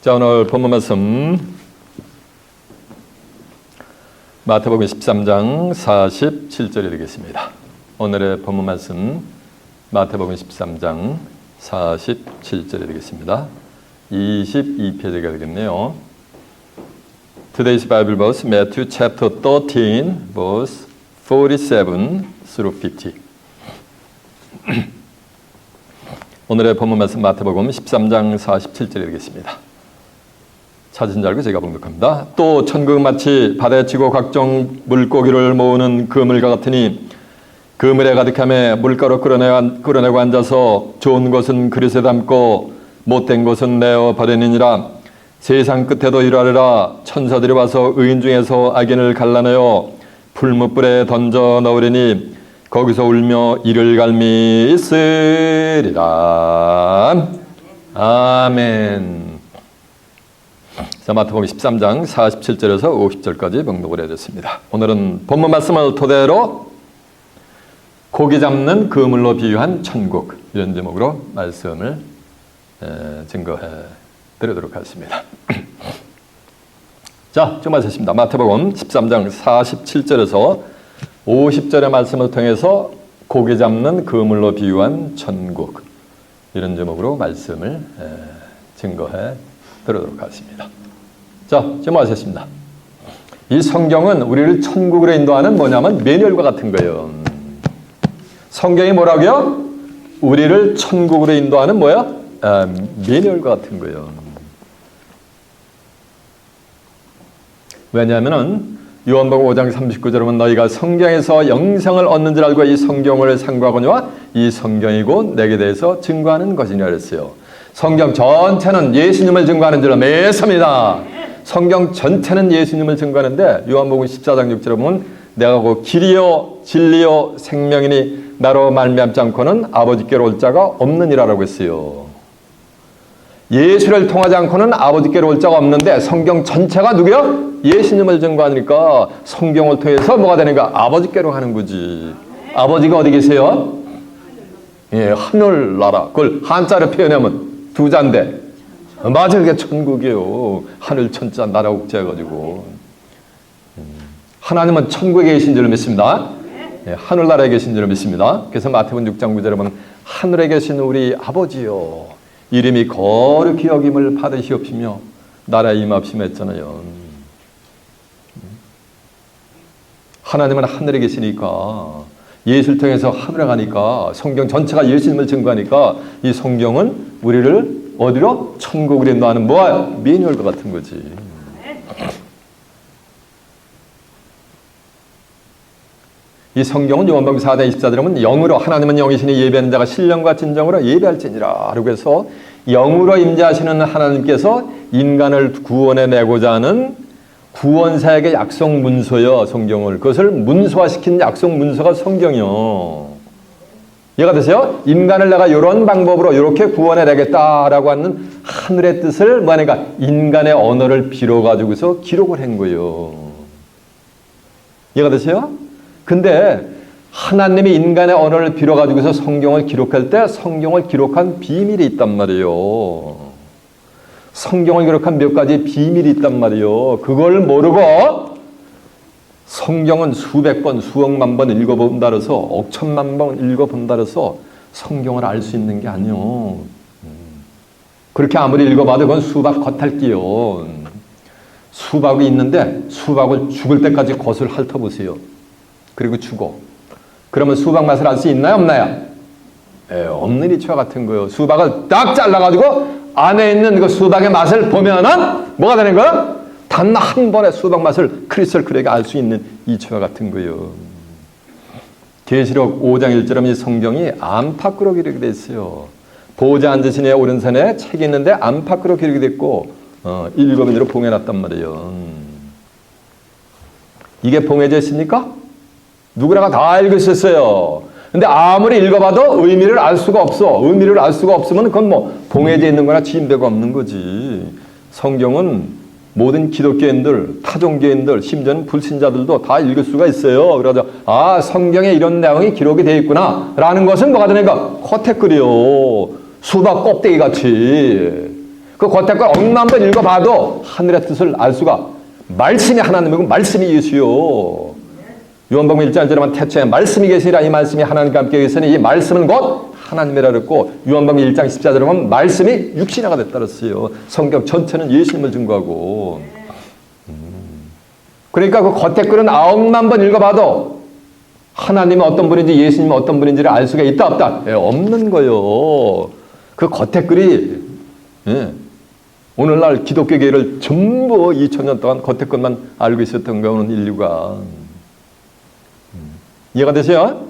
자, 오늘 본문 말씀 마태복음 13장 47절이 되겠습니다. 오늘의 본문 말씀 마태복음 13장 47절이 되겠습니다. 22페이지가 되겠네요. Today's Bible verse, Matthew chapter 13, verse 47 through 50. 오늘의 본문 말씀 마태복음 13장 47절이 되겠습니다. 찾으신 줄 알고 제가 봉독합니다. 또 천국은 마치 바다에 치고 각종 물고기를 모으는 그물과 같으니 그물에 가득함에 물가로 끌어내고 앉아서 좋은 것은 그릇에 담고 못된 것은 내어 버리느니라. 세상 끝에도 이러하리라. 천사들이 와서 의인 중에서 악인을 갈라내어 풀무불에 던져 넣으리니 거기서 울며 이를 갈미 있으리라. 아멘. 자, 마태복음 13장 47절에서 50절까지 봉독을 해드렸습니다. 오늘은 본문 말씀을 토대로 고기 잡는 그물로 비유한 천국, 이런 제목으로 말씀을 증거해 드리도록 하겠습니다. 자, 좀 하셨습니다. 마태복음 13장 47절에서 50절의 말씀을 통해서 고기 잡는 그물로 비유한 천국, 이런 제목으로 말씀을 증거해 드리도록 하겠습니다. 자, 지금 하셨습니다. 이 성경은 우리를 천국으로 인도하는 뭐냐면 매뉴얼과 같은 거예요. 성경이 뭐라고요? 우리를 천국으로 인도하는 뭐야? 매뉴얼과 같은 거예요. 왜냐하면은 요한복음 5장 39절에 보면 너희가 성경에서 영생을 얻는 줄 알고 이 성경을 상고하거니와 이 성경이고 내게 대해서 증거하는 것이니라 그랬어요. 성경 전체는 예수님을 증거하는 줄로 믿습니다. 성경 전체는 예수님을 증거하는데 요한복음 14장 6절에 보면 내가 곧 길이요 진리요 생명이니 나로 말미암지 않고는 아버지께로 올 자가 없느니라라고 했어요. 예수를 통하지 않고는 아버지께로 올 자가 없는데 성경 전체가 누구요? 예수님을 증거하니까 성경을 통해서 뭐가 되는가? 아버지께로 가는 거지. 아버지가 어디 계세요? 예, 하늘나라. 그걸 한자로 표현하면 두 자인데 맞아, 그게 천국이에요. 하늘 천자 나라 국자 해가지고 하나님은 천국에 계신 줄 믿습니다. 예, 하늘나라에 계신 줄 믿습니다. 그래서 마태복음 6장 9절에 보면 하늘에 계신 우리 아버지요 이름이 거룩히 여김을 받으시옵시며 나라에 임합시며 했잖아요. 하나님은 하늘에 계시니까 예수를 통해서 하늘에 가니까 성경 전체가 예수님을 증거하니까 이 성경은 우리를 어디로? 천국으로 인도하는 뭐야? 매뉴얼과 같은 거지. 이 성경은 요한복음 4장 24절에 보면 영으로 하나님은 영이시니 예배하는 자가 신령과 진정으로 예배할지니라 라고 해서 영으로 임재하시는 하나님께서 인간을 구원해 내고자 하는 구원사역의 약속 문서요. 성경을 그것을 문서화시킨 약속 문서가 성경이요. 이해가 되세요? 인간을 내가 이런 방법으로 이렇게 구원해 내겠다라고 하는 하늘의 뜻을 뭐하니까 인간의 언어를 빌어가지고서 기록을 한 거예요. 이해가 되세요? 근데 하나님이 인간의 언어를 빌어가지고서 성경을 기록할 때 성경을 기록한 비밀이 있단 말이에요. 성경을 기록한 몇 가지 비밀이 있단 말이에요. 그걸 모르고 성경은 수백 번, 수억만 번 읽어본다 해서 억천만 번 읽어본다 해서 성경을 알 수 있는 게 아니요. 그렇게 아무리 읽어봐도 그건 수박 겉핥기요. 수박이 있는데 수박을 죽을 때까지 겉을 핥아보세요. 그리고 죽어. 그러면 수박 맛을 알 수 있나요? 없나요? 없는 이치와 같은 거예요. 수박을 딱 잘라가지고 안에 있는 그 수박의 맛을 보면은 뭐가 되는 거야? 단 한 번의 수박 맛을 크리스털 클리어하게 알 수 있는 이치와 같은 거예요. 계시록 5장 1절에 이 성경이 안팎으로 기록이 되어 있어요. 보좌 앉으신 이의 오른손에 책이 있는데 안팎으로 기록이 됐고 일곱인으로 봉해놨단 말이에요. 이게 봉해져 있습니까? 누구나가 다 읽을 수 있어요. 근데 아무리 읽어봐도 의미를 알 수가 없어. 의미를 알 수가 없으면 그건 뭐 봉해져 있는 거나 지인배가 없는 거지. 성경은 모든 기독교인들, 타종교인들, 심지어는 불신자들도 다 읽을 수가 있어요. 그래서 아, 성경에 이런 내용이 기록이 되어 있구나 라는 것은 뭐가 되니까 커테글이요. 수박 껍데기 같이 그 겉에 걸 억만 번 읽어봐도 하늘의 뜻을 알 수가. 말씀이 하나님이고 말씀이 예수요. 요한복음 1장 1절에만 태초에 말씀이 계시라 이 말씀이 하나님과 함께 계시니 이 말씀은 곧 하나님이라 그랬고 요한복음 1장 14절에 보면 말씀이 육신화가 됐다 그랬어요. 성경 전체는 예수님을 증거하고. 그러니까 그 겉에 글은 9만 번 읽어봐도 하나님이 어떤 분인지 예수님이 어떤 분인지를 알 수가 있다 없다? 예, 없는 거요. 그 겉에 글이 오늘날 기독교계를 전부 2000년 동안 겉에 것만 알고 있었던 거는 인류가. 이해가 되세요?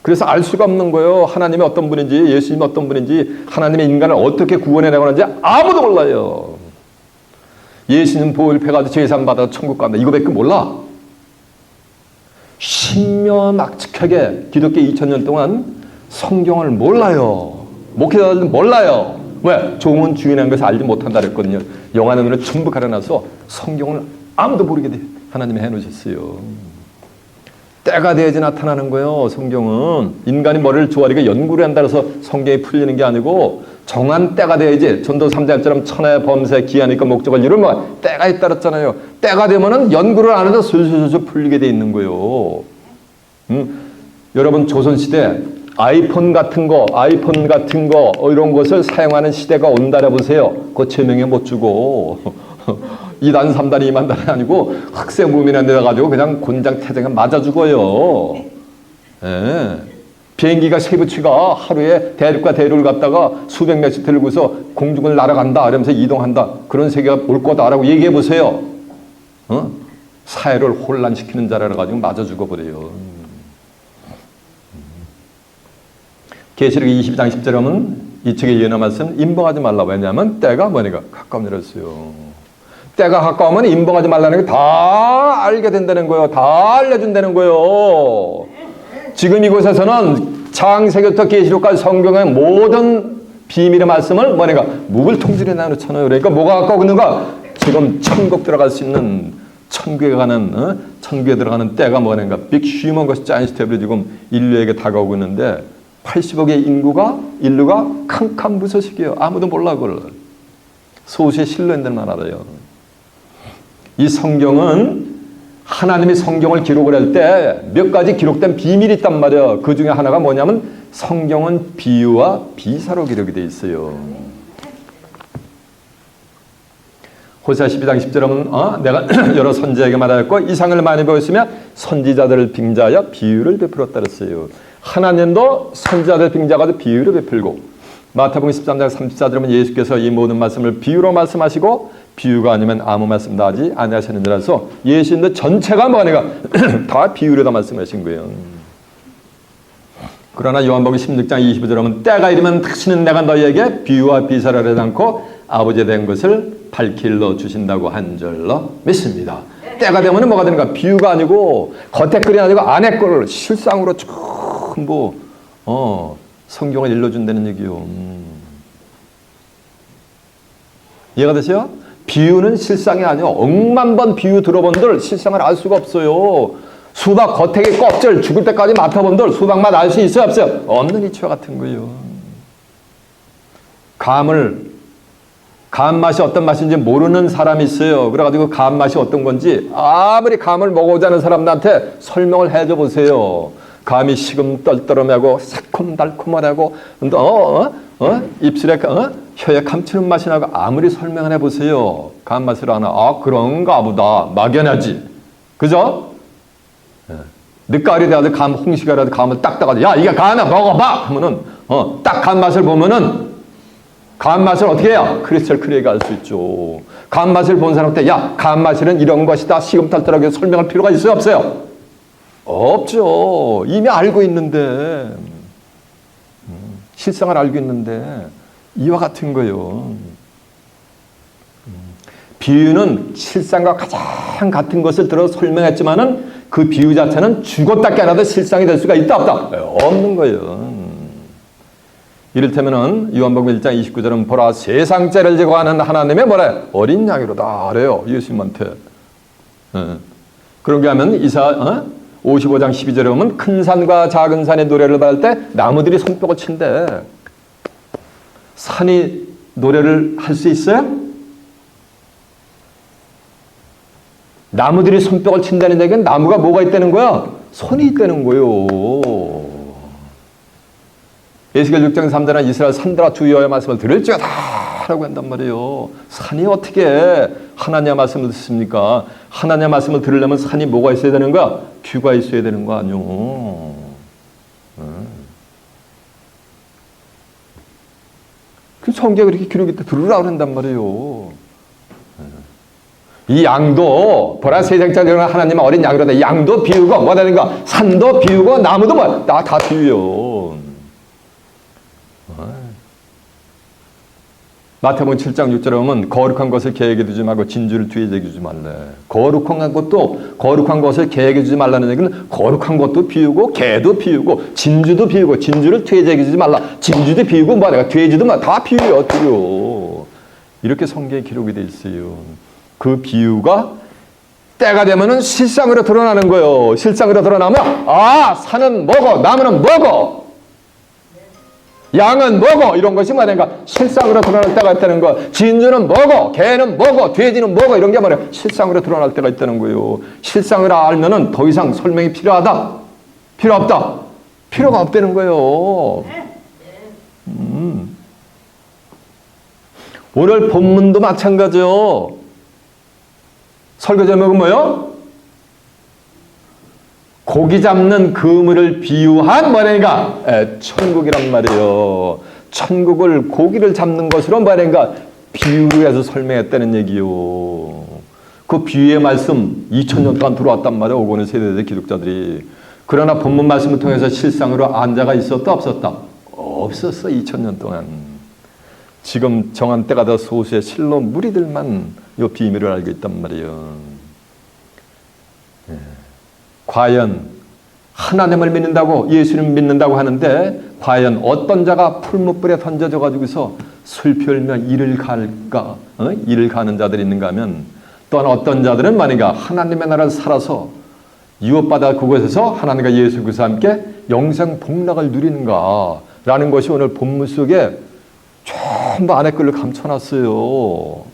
그래서 알 수가 없는 거예요. 하나님이 어떤 분인지 예수님이 어떤 분인지 하나님의 인간을 어떻게 구원해 나가는지 아무도 몰라요. 예수님 보혈패가 죄산 받아 천국 간다. 이거밖에 몰라. 신묘막측하게 기독교 2000년 동안 성경을 몰라요. 목회자들도 몰라요. 왜? 종은 주인한 것을 알지 못한다 그랬거든요. 영안의 눈을 전부 가려놔서 성경을 아무도 모르게 하나님이 해놓으셨어요. 때가 돼야지 나타나는 거예요. 성경은 인간이 머리를 조아리게 연구를 한다 해서 성경이 풀리는 게 아니고 정한 때가 돼야지. 전도 3장처럼 천하의 범사에 기하니까 목적을 이루면 때가 있다 그랬잖아요. 때가 되면은 연구를 안 해도 술술술 풀리게 돼 있는 거예요. 여러분 조선시대 아이폰 같은 거 이런 것을 사용하는 시대가 온다라 보세요. 그거 제명에 못 주고 2단 3단이 2만단이 아니고 학생 무민한 데다 가지고 그냥 곤장 태생에 맞아 죽어요. 예. 비행기가 세부치가 하루에 대륙과 대륙을 갔다가 수백 명씩 들고서 공중을 날아간다 이러면서 이동한다. 그런 세계가 올 거다라고 얘기해 보세요. 사회를 혼란시키는 자라 가지고 맞아 죽어버려요. 계시록 22장 10절에 보면 이측에 예언한 말씀 임봉하지 말라. 왜냐하면 때가 뭐니까 가까운 이랬어요. 때가 가까우면 임봉하지 말라는 게 다 알게 된다는 거예요. 다 알려준다는 거예요. 지금 이곳에서는 창세기부터 계시록까지 성경의 모든 비밀의 말씀을 뭐니까 무불통질해 나누잖아요. 그러니까 뭐가 가까우는가? 지금 천국 들어갈 수 있는 천국에 들어가는 때가 뭐니까 빅슈먼거스 자인스텝으로 지금 인류에게 다가오고 있는데 80억의 인류가 캄캄무소식이에요. 아무도 몰라 그걸. 소수의 신뢰인들만 알아요. 이 성경은 하나님이 성경을 기록을 할 때 몇 가지 기록된 비밀이 있단 말이에요. 그 중에 하나가 뭐냐면 성경은 비유와 비사로 기록이 되어 있어요. 호세아 12장 10절에 보면 내가 여러 선지자에게 말하였고 이상을 많이 보였으며 선지자들을 빙자하여 비유를 베풀었다 그랬어요. 하나님도 선지자들 빙자하여 비유를 베풀고 마태복음 13장 34절에 보면 예수께서 이 모든 말씀을 비유로 말씀하시고 비유가 아니면 아무 말씀도 하지 아니하시느니라서 예수님도 전체가 뭐니까 다 비유로 다 말씀하신 거예요. 그러나 요한복음 16장 25절에 보면 때가 이르면 다시는 내가 너희에게 비유와 비사를 하지 않고 아버지에 대한 것을 밝힐러 주신다고 한 줄로 믿습니다. 때가 되면 뭐가 되는가? 비유가 아니고 겉에 글이 아니고 안에 걸 실상으로 전부 성경을 일러준다는 얘기요. 이해가 되세요? 비유는 실상이 아니요. 억만 번 비유 들어본들 실상을 알 수가 없어요. 수박 겉에의 껍질 죽을 때까지 맡아본들 수박 맛 알 수 있어요? 없어요? 없는 이치와 같은 거예요. 감 맛이 어떤 맛인지 모르는 사람이 있어요. 그래가지고 감 맛이 어떤 건지 아무리 감을 먹어보자는 사람들한테 설명을 해줘 보세요. 감이 시금떨떠름하고 새콤달콤하고 입술에 혀에 감추는 맛이 나고 아무리 설명을 해보세요. 감 맛을 하나 그런가 보다 막연하지. 그죠? 늦가을이 돼가지고 감 홍시가라도 감을 딱 따가지고 야 이게 감이야 먹어봐 하면은 딱 감 맛을 보면은 감 맛을 어떻게 해요? 크리스탈 클리어가 알 수 있죠. 감 맛을 본 사람한테 야 감 맛은 이런 것이다 시금탈탈하게 설명할 필요가 있어요? 없어요? 없죠. 이미 알고 있는데 실상을 알고 있는데 이와 같은 거예요. 비유는 실상과 가장 같은 것을 들어 설명했지만은 그 비유 자체는 죽었다 깨어나도 실상이 될 수가 있다 없다? 없는 거예요. 이를테면은 요한복음 1장 29절은 보라 세상죄를 지고 하는 하나님의 뭐래? 어린 양이로다 그래요. 예수님한테. 그런게 하면 이사 55장 12절에 보면 큰 산과 작은 산의 노래를 받을 때 나무들이 손뼉을 친대. 산이 노래를 할 수 있어요? 나무들이 손뼉을 친다는 얘기는 나무가 뭐가 있다는 거야? 손이 있다는 거예요. 에스겔 6장 3절은 이스라엘 산들아 주 여호와의 말씀을 들을지어다 라고 한단 말이에요. 산이 어떻게 하나님의 말씀을 듣습니까? 하나님의 말씀을 들으려면 산이 뭐가 있어야 되는 거야? 귀가 있어야 되는 거 아니요. 그 성경에 그렇게 기록이 때 들으라고 한단 말이에요. 이 양도 보라 세상자들은 하나님의 어린 양이로다. 양도 비우고 뭐가 되는가? 산도 비우고 나무도 뭐 다 비우요. 마태복음 7장 6절에 보면 거룩한 것을 계획에 두지 말고 진주를 뒤에 제기지 말래. 거룩한 것을 계획에 두지 말라는 얘기는 거룩한 것도 비우고 개도 비우고 진주도 비우고 진주를 뒤에 제기지 말라. 진주도 비우고 뭐 내가 돼지도 다 비우요. 비워. 이렇게 성경에 기록이 돼 있어요. 그 비유가 때가 되면은 실상으로 드러나는 거예요. 실상으로 드러나면 산은 뭐고 나무는 뭐고 양은 뭐고 이런 것이 말인가 실상으로 드러날 때가 있다는 거. 진주는 뭐고 개는 뭐고 돼지는 뭐고 이런 게 말이야 실상으로 드러날 때가 있다는 거예요. 실상을 알면은 더 이상 설명이 필요하다? 필요 없다? 필요가 없다는 거예요. 오늘 본문도 마찬가지요. 설교 제목은 뭐요? 고기 잡는 그물을 비유한 뭐라니까? 천국이란 말이에요. 천국을 고기를 잡는 것으로 뭐라니까? 비유로 해서 설명했다는 얘기요. 그 비유의 말씀 2000년 동안 들어왔단 말이에요. 오고는 세대의 기독자들이. 그러나 본문 말씀을 통해서 실상으로 안 자가 있었다 없었다? 없었어. 2000년 동안. 지금 정한 때가 더 소수의 실로 무리들만 이 비밀을 알고 있단 말이에요. 과연 하나님을 믿는다고 예수님 믿는다고 하는데 과연 어떤 자가 풀무불에 던져져 가지고서 슬피 울며 이를 갈까? 이를 가는 자들이 있는가 하면 또한 어떤 자들은 만약에 하나님의 나라를 살아서 유업받아 그곳에서 하나님과 예수 그리스도와 함께 영생 복락을 누리는가 라는 것이 오늘 본문 속에 전부 안에 글을 감춰놨어요.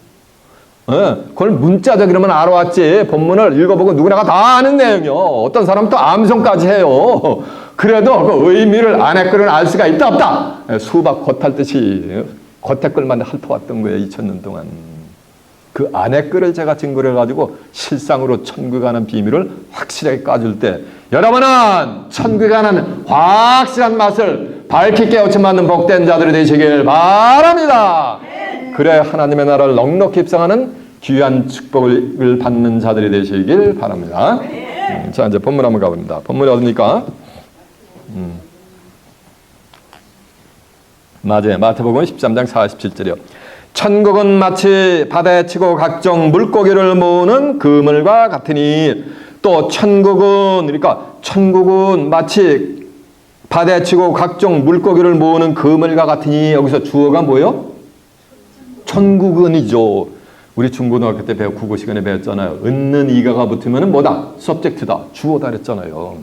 그걸 문자적이라면 알아왔지 본문을 읽어보고 누구나가 다 아는 내용이요. 어떤 사람은 또 암송까지 해요. 그래도 그 의미를 안에 글은 알 수가 있다 없다? 수박 겉핥듯이 겉에 글만 핥아왔던 거예요. 2000년 동안. 그 안에 글을 제가 증거를 해가지고 실상으로 천국에 가는 비밀을 확실하게 까줄 때 여러분은 천국에 가는 확실한 맛을 밝히 깨우쳐 맞는 복된 자들이 되시길 바랍니다. 그래 하나님의 나라를 넉넉히 입상하는 귀한 축복을 받는 자들이 되시길 바랍니다. 자 이제 본문 한번 가봅니다. 본문이 어딥니까? 맞아요. 마태복음 13장 47절이요. 천국은 마치 바다에 치고 각종 물고기를 모으는 그물과 같으니 또 천국은 마치 바다에 치고 각종 물고기를 모으는 그물과 같으니 여기서 주어가 뭐예요? 천국은이죠. 우리 중고등학교 때 국어 시간에 배웠잖아요. 은는 이가가 붙으면 뭐다? 서브젝트다. 주어다 그랬잖아요.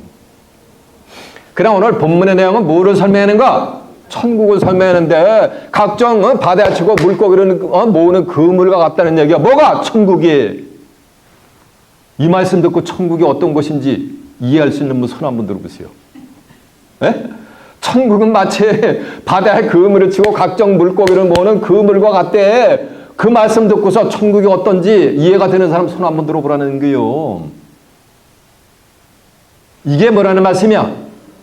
그럼 오늘 본문의 내용은 뭐를 설명하는가? 천국을 설명하는데 각종 바다에 치고 물고기를 모으는 그물과 같다는 얘기가 뭐가? 천국이. 이 말씀 듣고 천국이 어떤 것인지 이해할 수 있는 분 손 한번 들어보세요. 네? 천국은 마치 바다에 그물을 치고 각종 물고기를 모으는 그물과 같대. 그 말씀 듣고서 천국이 어떤지 이해가 되는 사람 손 한번 들어보라는 거예요. 이게 뭐라는 말씀이야?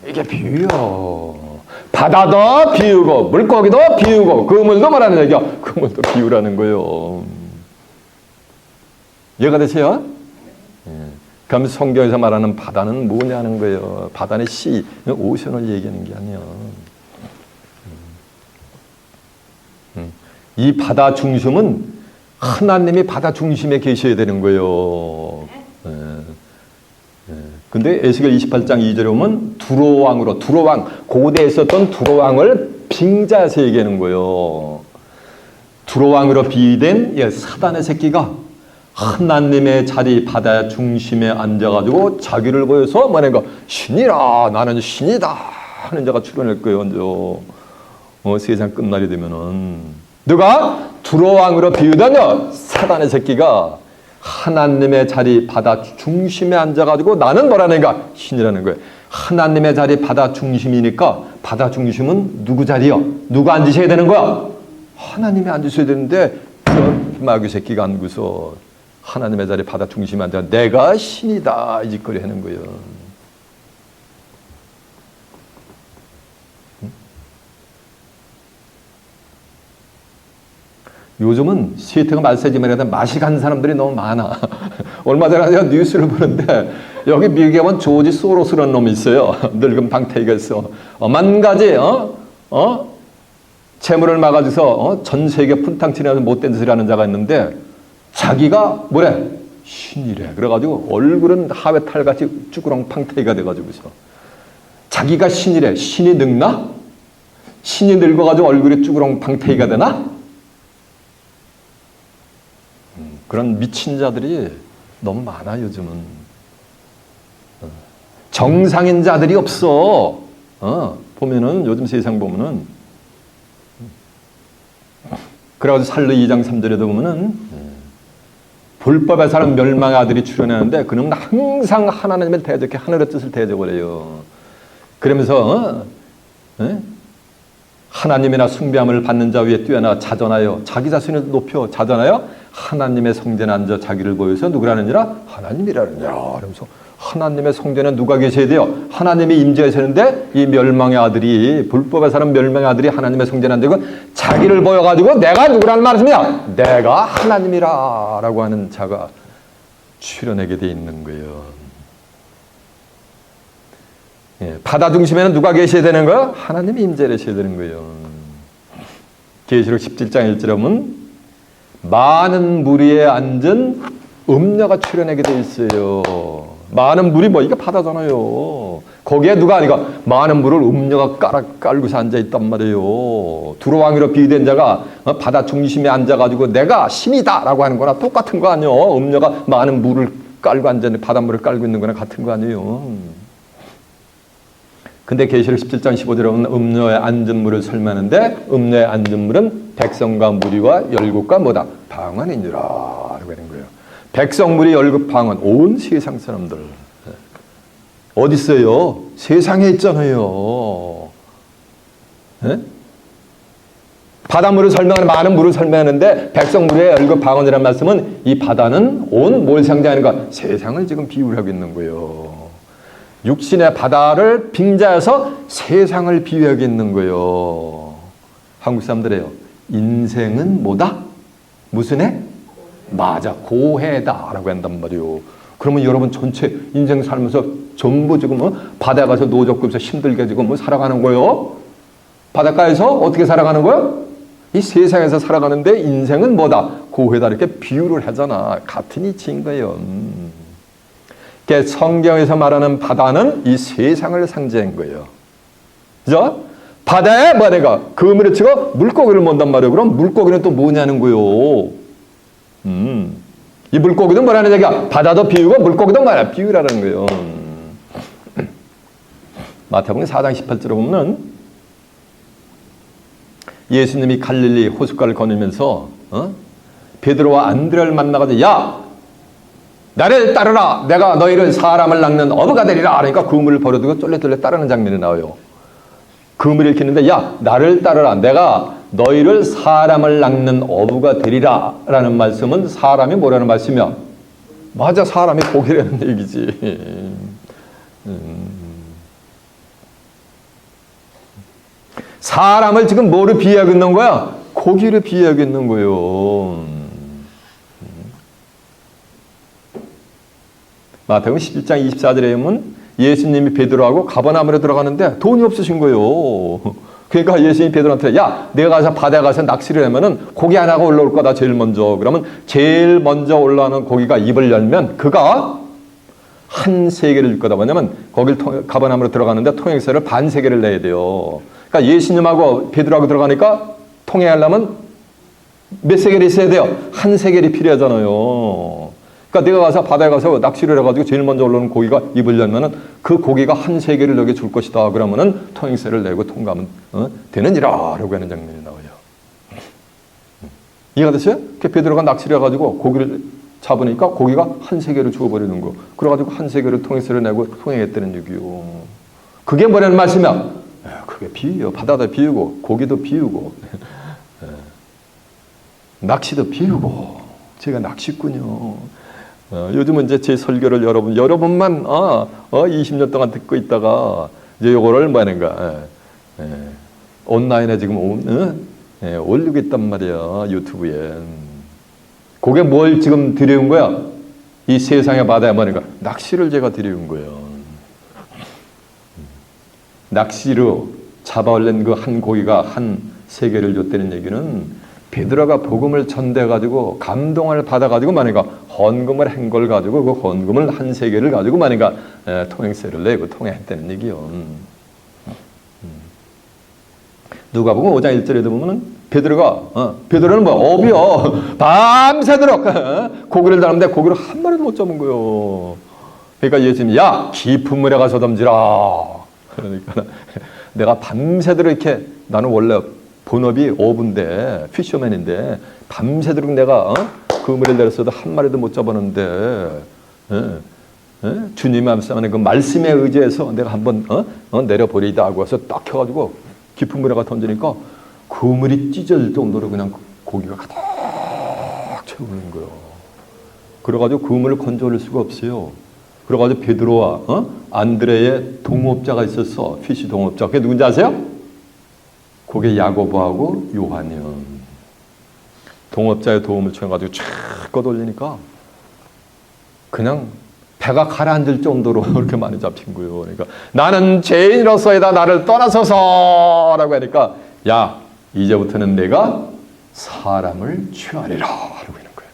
이게 비유요. 바다도 비우고 물고기도 비우고 그물도 뭐라는 얘기야? 그물도 비우라는 거예요. 이해가 되세요? 그럼 성경에서 말하는 바다는 뭐냐는 거예요. 바다는 시, 오션을 얘기하는 게 아니야. 이 바다 중심은 하나님이 바다 중심에 계셔야 되는 거예요. 근데 에스겔 28장 2절에 보면 두로왕, 고대에 있었던 두로왕을 빙자해서 얘기하는 거예요. 두로왕으로 비유된 사단의 새끼가 하나님의 자리 바다 중심에 앉아가지고 자기를 보여서 뭐냐가 신이라 나는 신이다 하는 자가 출현할 거예요. 세상 끝날이 되면은 누가 두로왕으로 비유다녀 사단의 새끼가 하나님의 자리 바다 중심에 앉아가지고 나는 뭐라는가? 신이라는 거예요. 하나님의 자리 바다 중심이니까 바다 중심은 누구 자리요? 누가 앉으셔야 되는 거야? 하나님이 앉으셔야 되는데 그런 마귀 새끼가 앉고서 하나님의 자리 바다 중심에 앉아 내가 신이다 이 짓거리 하는 거예요. 요즘은 시애틀과 마사지만 해도 맛이 간 사람들이 너무 많아. 얼마 전에 제가 뉴스를 보는데 여기 미국에 온 조지 소로스라는 놈이 있어요. 늙은 방태기가 있어. 만 가지 재물을 막아줘서 전 세계 분탕치면서 못된 짓을 하는 자가 있는데 자기가 뭐래? 신이래. 그래가지고 얼굴은 하회탈같이 쭈그렁 팡태기가 돼가지고서 자기가 신이래. 신이 늙나? 신이 늙어가지고 얼굴이 쭈그렁 팡태기가 되나? 그런 미친 자들이 너무 많아 요즘은. 정상인 자들이 없어. 보면은 요즘 세상 보면은 그래가지고 살로 2장 3절에도 보면은 불법의 사람 멸망의 아들이 출현하는데 그놈은 항상 하나님을 대적해 하늘의 뜻을 대적을 그러면서 하나님이나 숭배함을 받는 자 위에 뛰어나 자전하여 자기 자신을 높여 자전하여 하나님의 성전에 앉아 자기를 보여서 누구라느니라? 하나님이라느니라. 그러면서 하나님의 성전에 누가 계셔야 돼요? 하나님이 임재하시는데 이 멸망의 아들이 불법의 사람 멸망의 아들이 하나님의 성전에 앉고 자기를 보여가지고 내가 누구라는 말씀이야? 내가 하나님이라 라고 하는 자가 출현하게 돼 있는 거예요. 바다 중심에는 누가 계셔야 되는 거예요? 하나님이 임재하셔야 되는 거예요. 계시록 17장 1절에 보면 많은 무리에 앉은 음녀가 출현하게 돼 있어요. 많은 물이 이게 바다잖아요. 거기에 누가 아니까 많은 물을 음녀가 깔고서 앉아있단 말이에요. 두로왕이로 비유된 자가 바다 중심에 앉아가지고 내가 신이다 라고 하는 거나 똑같은 거 아니에요. 음녀가 많은 물을 깔고 앉아있는 바닷물을 깔고 있는 거나 같은 거 아니에요. 근데 계시록 17장 15절에 보면 음녀의 앉은 물을 설명하는데 음녀의 앉은 물은 백성과 무리와 열국과 뭐다? 방언이니라 라고 하는 거예요. 백성, 무리, 열국, 방언 온 세상 사람들 어디 있어요? 세상에 있잖아요. 바닷물을 설명하는 많은 물을 설명하는데 백성, 무리의 열국, 방언이라는 말씀은 이 바다는 온 뭘 상징하는가? 세상을 지금 비유를 하고 있는 거예요. 육신의 바다를 빙자해서 세상을 비유하고 있는 거예요. 한국 사람들이에요. 인생은 뭐다? 무슨 해? 맞아, 고해다 라고 한단 말이에요. 그러면 여러분 전체 인생 살면서 전부 지금 바다에 가서 노적구에서 힘들게 지금 살아가는 거예요. 바닷가에서 어떻게 살아가는 거예요? 이 세상에서 살아가는데 인생은 뭐다? 고해다 이렇게 비유를 하잖아. 같은 이치인 거예요. 성경에서 말하는 바다는 이 세상을 상징한 거예요. 그죠? 바다에 내가 그물에 치고 물고기를 mon단 말이에요. 그럼 물고기는 또 뭐냐는 거예요. 이 물고기도 뭐라는 얘기야? 바다도 비유고 물고기도 뭐야? 비유라는 거예요. 마태복음 4장 18절에 보면 예수님이 갈릴리 호숫가를 거니면서 베드로와 안드레를 만나가지고 야! 나를 따르라. 내가 너희를 사람을 낚는 어부가 되리라. 그러니까 그물을 버려두고 쫄래쫄래 따르는 장면이 나와요. 그물을 일으키는데 야 나를 따르라. 내가 너희를 사람을 낚는 어부가 되리라. 라는 말씀은 사람이 뭐라는 말씀이야? 맞아, 사람이 고기라는 얘기지. 사람을 지금 뭐를 비유하고 있는 거야? 고기를 비유하고 있는 거예요. 마태복음 11장 24절에 보면 예수님이 베드로하고 가버나움으로 들어가는데 돈이 없으신 거예요. 그러니까 예수님이 베드로한테 야 내가 가서 바다에 가서 낚시를 하면은 고기 하나가 올라올 거다 제일 먼저. 그러면 제일 먼저 올라오는 고기가 입을 열면 그가 한 세계를 줄 거다. 왜냐면 거길 가버나움으로 들어가는데 통행세를 반 세계를 내야 돼요. 그러니까 예수님하고 베드로하고 들어가니까 통행하려면 몇 세계를 있어야 돼요? 한 세계를 필요하잖아요. 그러니까 내가 가서 바다에 가서 낚시를 해가지고 제일 먼저 올라오는 고기가 입을 열면은 그 고기가 한 세계를 너에게 줄 것이다. 그러면은 통행세를 내고 통과하면 되느니라 라고 하는 장면이 나와요. 이해가 됐어요? 베드로가 낚시를 해가지고 고기를 잡으니까 고기가 한 세계를 주워버리는 거. 그래가지고 한 세계를 통행세를 내고 통행했다는 얘기요. 그게 뭐라는 말씀이야? 그게 비유요. 바다도 비유고 고기도 비유고 낚시도 비유고 제가 낚시꾼요. 요즘은 이제 제 설교를 여러분만 20년 동안 듣고 있다가 이제 요거를 뭐 하는가 온라인에 지금 올리고 있단 말이야. 유튜브에. 그게 뭘 지금 드려온 거야? 이 세상의 바다에 뭐니까 낚시를 제가 드려온 거예요. 낚시로 잡아올린 그 한 고기가 한 세계를 줬다는 얘기는 베드로가 복음을 전대가지고 감동을 받아가지고 말이니까 헌금을 한 걸 가지고 그 헌금을 한 세계를 가지고 말이니까 통행세를 내고 통행했다는 얘기요. 누가복음 5장 1절에도 보면은 베드로는 뭐 어비요 밤새도록 고기를 다루는데 고기를 한 마리도 못 잡은 거요. 그러니까 예수님이 야 깊은 물에 가서 던지라. 그러니까 내가 밤새도록 이렇게 나는 원래 본업이 어부인데 피셔맨인데 밤새도록 내가 그 물에 내렸어도 한 마리도 못 잡았는데 주님의 말씀하는 그 말씀에 의지해서 내가 한번 내려버리다 하고 해서 딱 켜가지고 깊은 물에 가 던지니까 그 물이 찢어질 정도로 그냥 고기가 가득 채우는 거예요. 그래가지고 그 물을 건져 올릴 수가 없어요. 그래가지고 베드로와 안드레의 동업자가 있었어. 피시 동업자. 그게 누군지 아세요? 그게 야고보하고 요한이요. 동업자의 도움을 청해가지고 쫙 걷어올리니까 그냥 배가 가라앉을 정도로 그렇게 많이 잡힌 거예요. 그러니까 나는 죄인으로서이다 나를 떠나소서라고 하니까 야 이제부터는 내가 사람을 취하리라 하고 있는 거예요.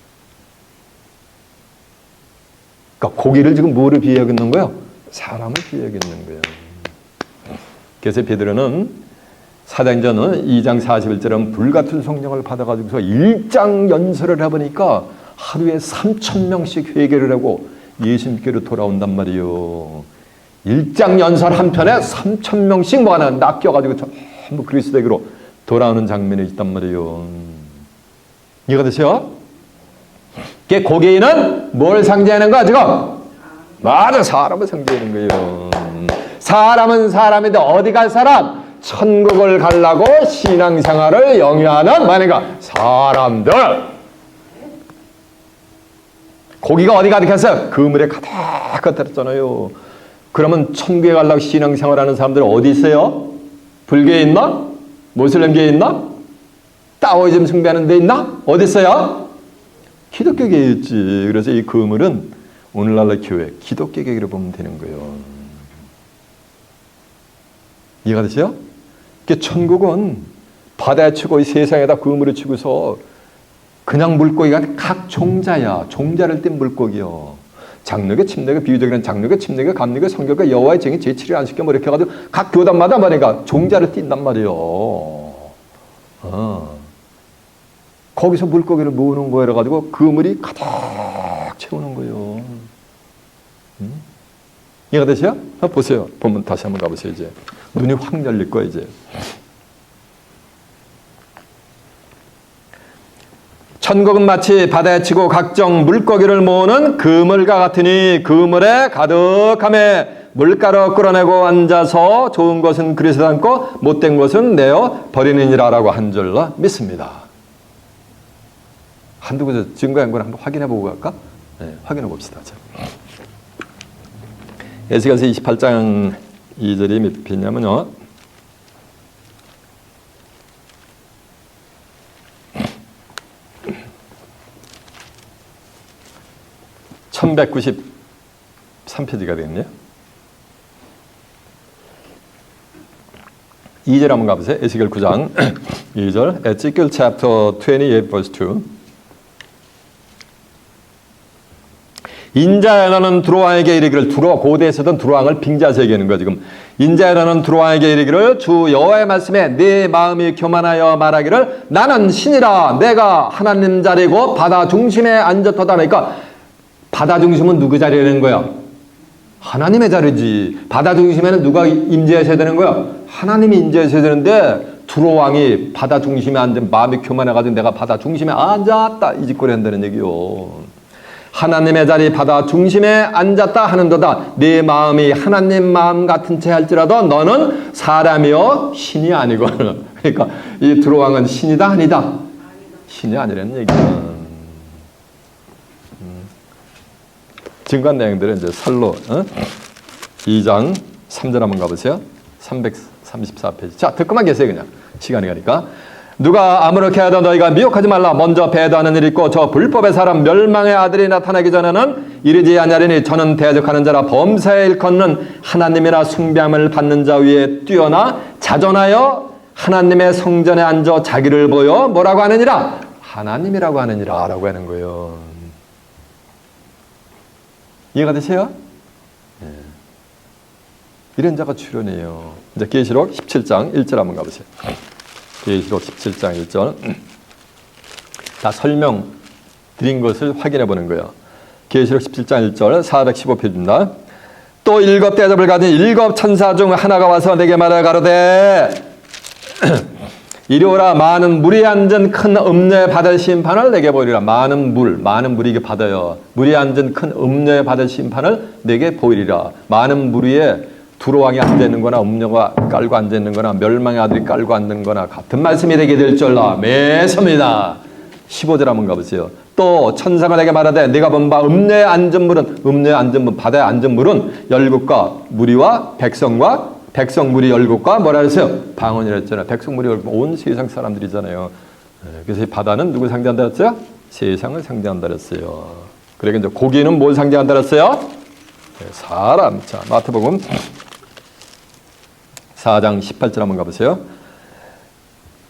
그러니까 고기를 지금 뭐를 비유하고 있는 거예요? 사람을 비유하고 있는 거예요. 그래서 베드로는 사도행전 2장 41절은 불같은 성령을 받아가지고서 일장연설을 해보니까 하루에 3,000명씩 회개를 하고 예수님께로 돌아온단 말이에요. 일장연설 한 편에 3,000명씩 뭐 하나 낚여가지고 전부 그리스도에게로 돌아오는 장면이 있단 말이에요. 이해가 되세요? 고기는 뭘 상징하는 거야 지금? 맞아, 사람을 상징하는 거예요. 사람은 사람인데 어디 갈 사람? 천국을 가려고 신앙생활을 영위하는 만약에 사람들. 고기가 어디 가득했어요? 그물에 가득 gat았잖아요. 그러면 천국에 가려고 신앙생활하는 사람들 어디 있어요? 불교에 있나? 모슬렘교에 있나? 따오이즘 숭배하는 데 있나? 어디 있어요? 기독교계에 있지. 그래서 이 그물은 오늘날의 교회 기독교계로 보면 되는 거예요. 이해가 되세요? 천국은 바다에 치고 이 세상에다 그물을 치고서 그냥 물고기가 각 종자야. 종자를 띈 물고기요. 장로교, 침례교, 비유적인 장로교, 침례교, 감리교, 성교교, 여호와의 증인, 제7일 안식교 뭐 이렇게 해가지고 각 교단마다 말이니까 종자를 띈단 말이요. 거기서 물고기를 모으는 거라 가지고 그물이 가득 채우는 거예요. 이해가 되세요? 보세요. 보면 다시 한번 가보세요. 이제 눈이 확 열릴 거예요. 이제 천국은 마치 바다에 치고 각종 물고기를 모으는 그물과 같으니 그물에 가득함에 물가로 끌어내고 앉아서 좋은 것은 그릇에 담고 못된 것은 내어 버리느니라라고 한 줄로 믿습니다. 한두 곳에 증거 연구를 한번 확인해 보고 갈까? 네, 확인해 봅시다. 에스겔서 28장 2절이 몇 편이냐면요. (1193페이지가 되겠네요). 2절 한번 가보세요. 에스겔 9장 2절 Ezekiel chapter 28 verse 2. 인자야 너는 두로왕에게 이르기를, 고대에 쓰던 두로왕을 빙자해서 얘기하는 거야 지금. 인자야 너는 두로왕에게 이르기를 주 여호와의 말씀에 네 마음이 교만하여 말하기를 나는 신이라 내가 하나님 자리고 바다 중심에 앉았도다. 그러니까 바다 중심은 누구 자리라는 거야? 하나님의 자리지. 바다 중심에는 누가 임재하셔야 되는 거야? 하나님이 임재하셔야 되는데 두로왕이 바다 중심에 앉은 마음이 교만해가지고 내가 바다 중심에 앉았다 이 짓거리 한다는 얘기요. 하나님의 자리 바다 중심에 앉았다 하는도다. 네 마음이 하나님 마음 같은 채 할지라도 너는 사람이요 신이 아니거든. 그러니까 이 두로왕은 신이다 아니다? 신이 아니라는 얘기야. 증거한 내용들은 이제 살로 2장 3절 한번 가보세요. 334페이지. 자, 듣고만 계세요 그냥. 시간이 가니까. 누가 아무렇게 하든 너희가 미혹하지 말라. 먼저 배도하는 일이 있고 저 불법의 사람 멸망의 아들이 나타나기 전에는 이르지 아니하리니 저는 대적하는 자라 범사에 일컫는 하나님이나 숭배함을 받는 자 위에 뛰어나 자전하여 하나님의 성전에 앉아 자기를 보여 뭐라고 하느니라? 하나님이라고 하느니라 라고 하는 거예요. 이해가 되세요? 네. 이런 자가 출현해요. 이제 계시록 17장 1절 한번 가보세요. 계시록 17장 1절. 다 설명 드린 것을 확인해 보는 거예요. 계시록 17장 1절 415페이지입니다. 또 일곱 대접을 가진 일곱 천사 중 하나가 와서 내게 말하여 가로되 이리 오라. 많은 물이 앉은 큰 음녀에 받을 심판을 내게 보이리라. 많은 물이 이게 받아요. 물이 앉은 큰 음녀에 받을 심판을 내게 보이리라. 많은 물 위에 두로왕이 앉아있는 거나 음녀가 깔고 앉아있는 거나 멸망의 아들이 깔고 앉는 거나 같은 말씀이 되게 될 줄라 매섭니다. 15절 한번 가보세요. 또 천사가 내게 말하되 네가 본 바 음녀에 앉은 물은 바다에 앉은 물은 열국과 무리와 백성무리 열국과 뭐라 그랬어요? 방언이라 했잖아요. 백성무리 열국 온 세상 사람들이잖아요. 그래서 이 바다는 누굴 상대한다 그랬어요? 세상을 상대한다 그랬어요. 그러니까 이제 고기는 뭘 상대한다 그랬어요? 사람. 자, 마태복음 4장 18절 한번 가보세요.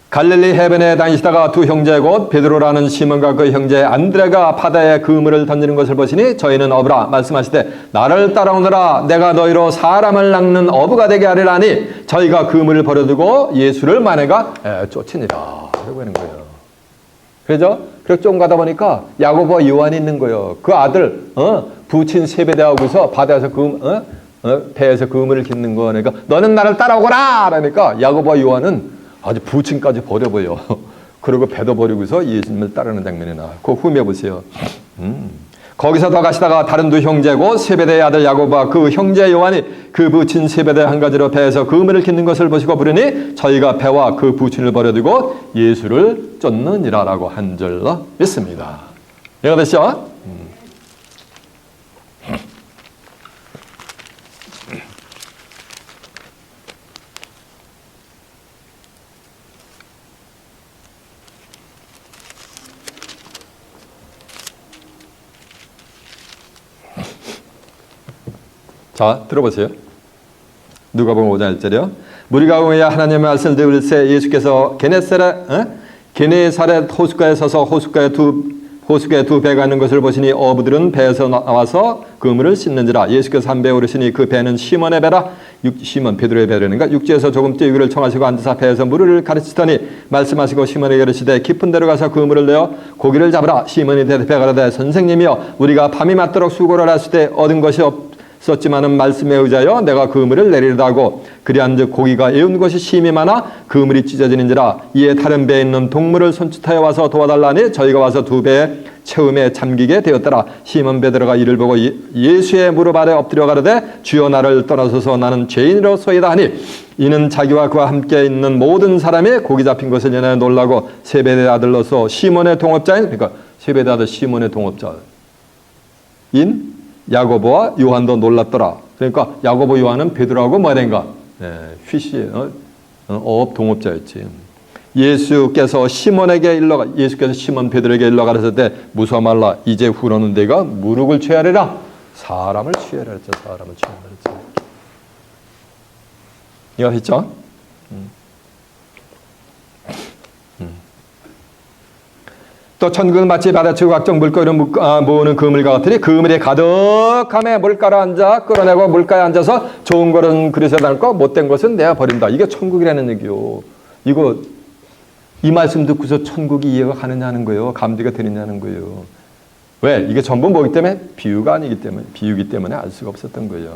갈릴리 해변에 다니시다가 두 형제 곧 베드로라는 시몬과 그 형제 안드레가 바다에 그물을 던지는 것을 보시니 저희는 어부라 말씀하시되 나를 따라오너라. 내가 너희로 사람을 낚는 어부가 되게 하리라니 저희가 그물을 버려두고 예수를 만해가 쫓으니라 라고 하는 거예요. 그렇죠? 그렇게 좀 가다 보니까 야고보와 요한이 있는 거예요. 그 아들 부친 세베대하고서 바다에서 배에서 그물을 깃는 거. 그러니까 너는 나를 따라오거라 그러니까 야고보와 요한은 아주 부친까지 버려버려. 그리고 배도 버리고서 예수님을 따르는 장면이 나와요. 그 후미해 보세요. 거기서 더 가시다가 다른 두 형제고 세베대의 아들 야고보와 그 형제 요한이 그 부친 세베대 한 가지로 배에서 그물을 깃는 것을 보시고 부르니 저희가 배와 그 부친을 버려두고 예수를 쫓느니라 라고 한 절로 믿습니다. 이해가 되시죠? 자, 들어보세요. 누가복음 5장 1절이요. 무리가 오야 하나님의 말씀을 들을새 예수께서 게네사렛 호숫가에 서서 호숫가에 두 배가 있는 것을 보시니 어부들은 배에서 나와서 그물을 씻는지라. 예수께서 한 배에 오르시니 그 배는 시몬의 배라. 시몬 베드로의 배라니까 육지에서 조금 뛰기를 청하시고 앉으사 배에서 물을 가르치더니 말씀하시고 시몬에게 이르시되 깊은 데로 가서 그물을 내어 고기를 잡으라. 시몬이 대답해 가로되 선생님이여 우리가 밤이 맞도록 수고를 했을 때 얻은 것이 없었지만은 말씀에 의하여 내가 그물을 내리려다 하고 그리한즉 고기가 애운 것이 심히 많아 그물이 찢어지는지라. 이에 다른 배에 있는 동물을 손짓하여 와서 도와달라니 저희가 와서 두 배에 채움에 잠기게 되었더라. 시몬 베드로가 이를 보고 예수의 무릎 아래 엎드려 가로되 주여 나를 떠나소서 나는 죄인으로소이다 하니 이는 자기와 그와 함께 있는 모든 사람이 고기 잡힌 것을 인하여 놀라고 세베대의 아들로서 시몬의 동업자인 그러니까 세베대 아들 시몬의 동업자인 야고보와 요한도 놀랐더라. 그러니까 야고보 요한은 베드로하고 뭐야 된가? 휘시 어업 동업자였지. 예수께서 시몬 베드로에게 일러 가르쳤을 무서워 말라. 이제 후로는 내가 무릎을 취하리라. 사람을 취하라 했죠. 사람을 취하라 했죠. 이거 했죠? 또 천국은 마치 바다치고 각종 물거리를 모으는 그물과 같으니 그물이 가득함에 물가로 앉아 끌어내고 물가에 앉아서 좋은 것은 그릇에 담고 못된 것은 내어 버린다. 이게 천국이라는 얘기요. 이거 이 말씀 듣고서 천국이 이해가 가느냐는 거예요. 감지가 되느냐는 거예요. 왜? 이게 전부 뭐기 때문에? 비유기 때문에 알 수가 없었던 거예요.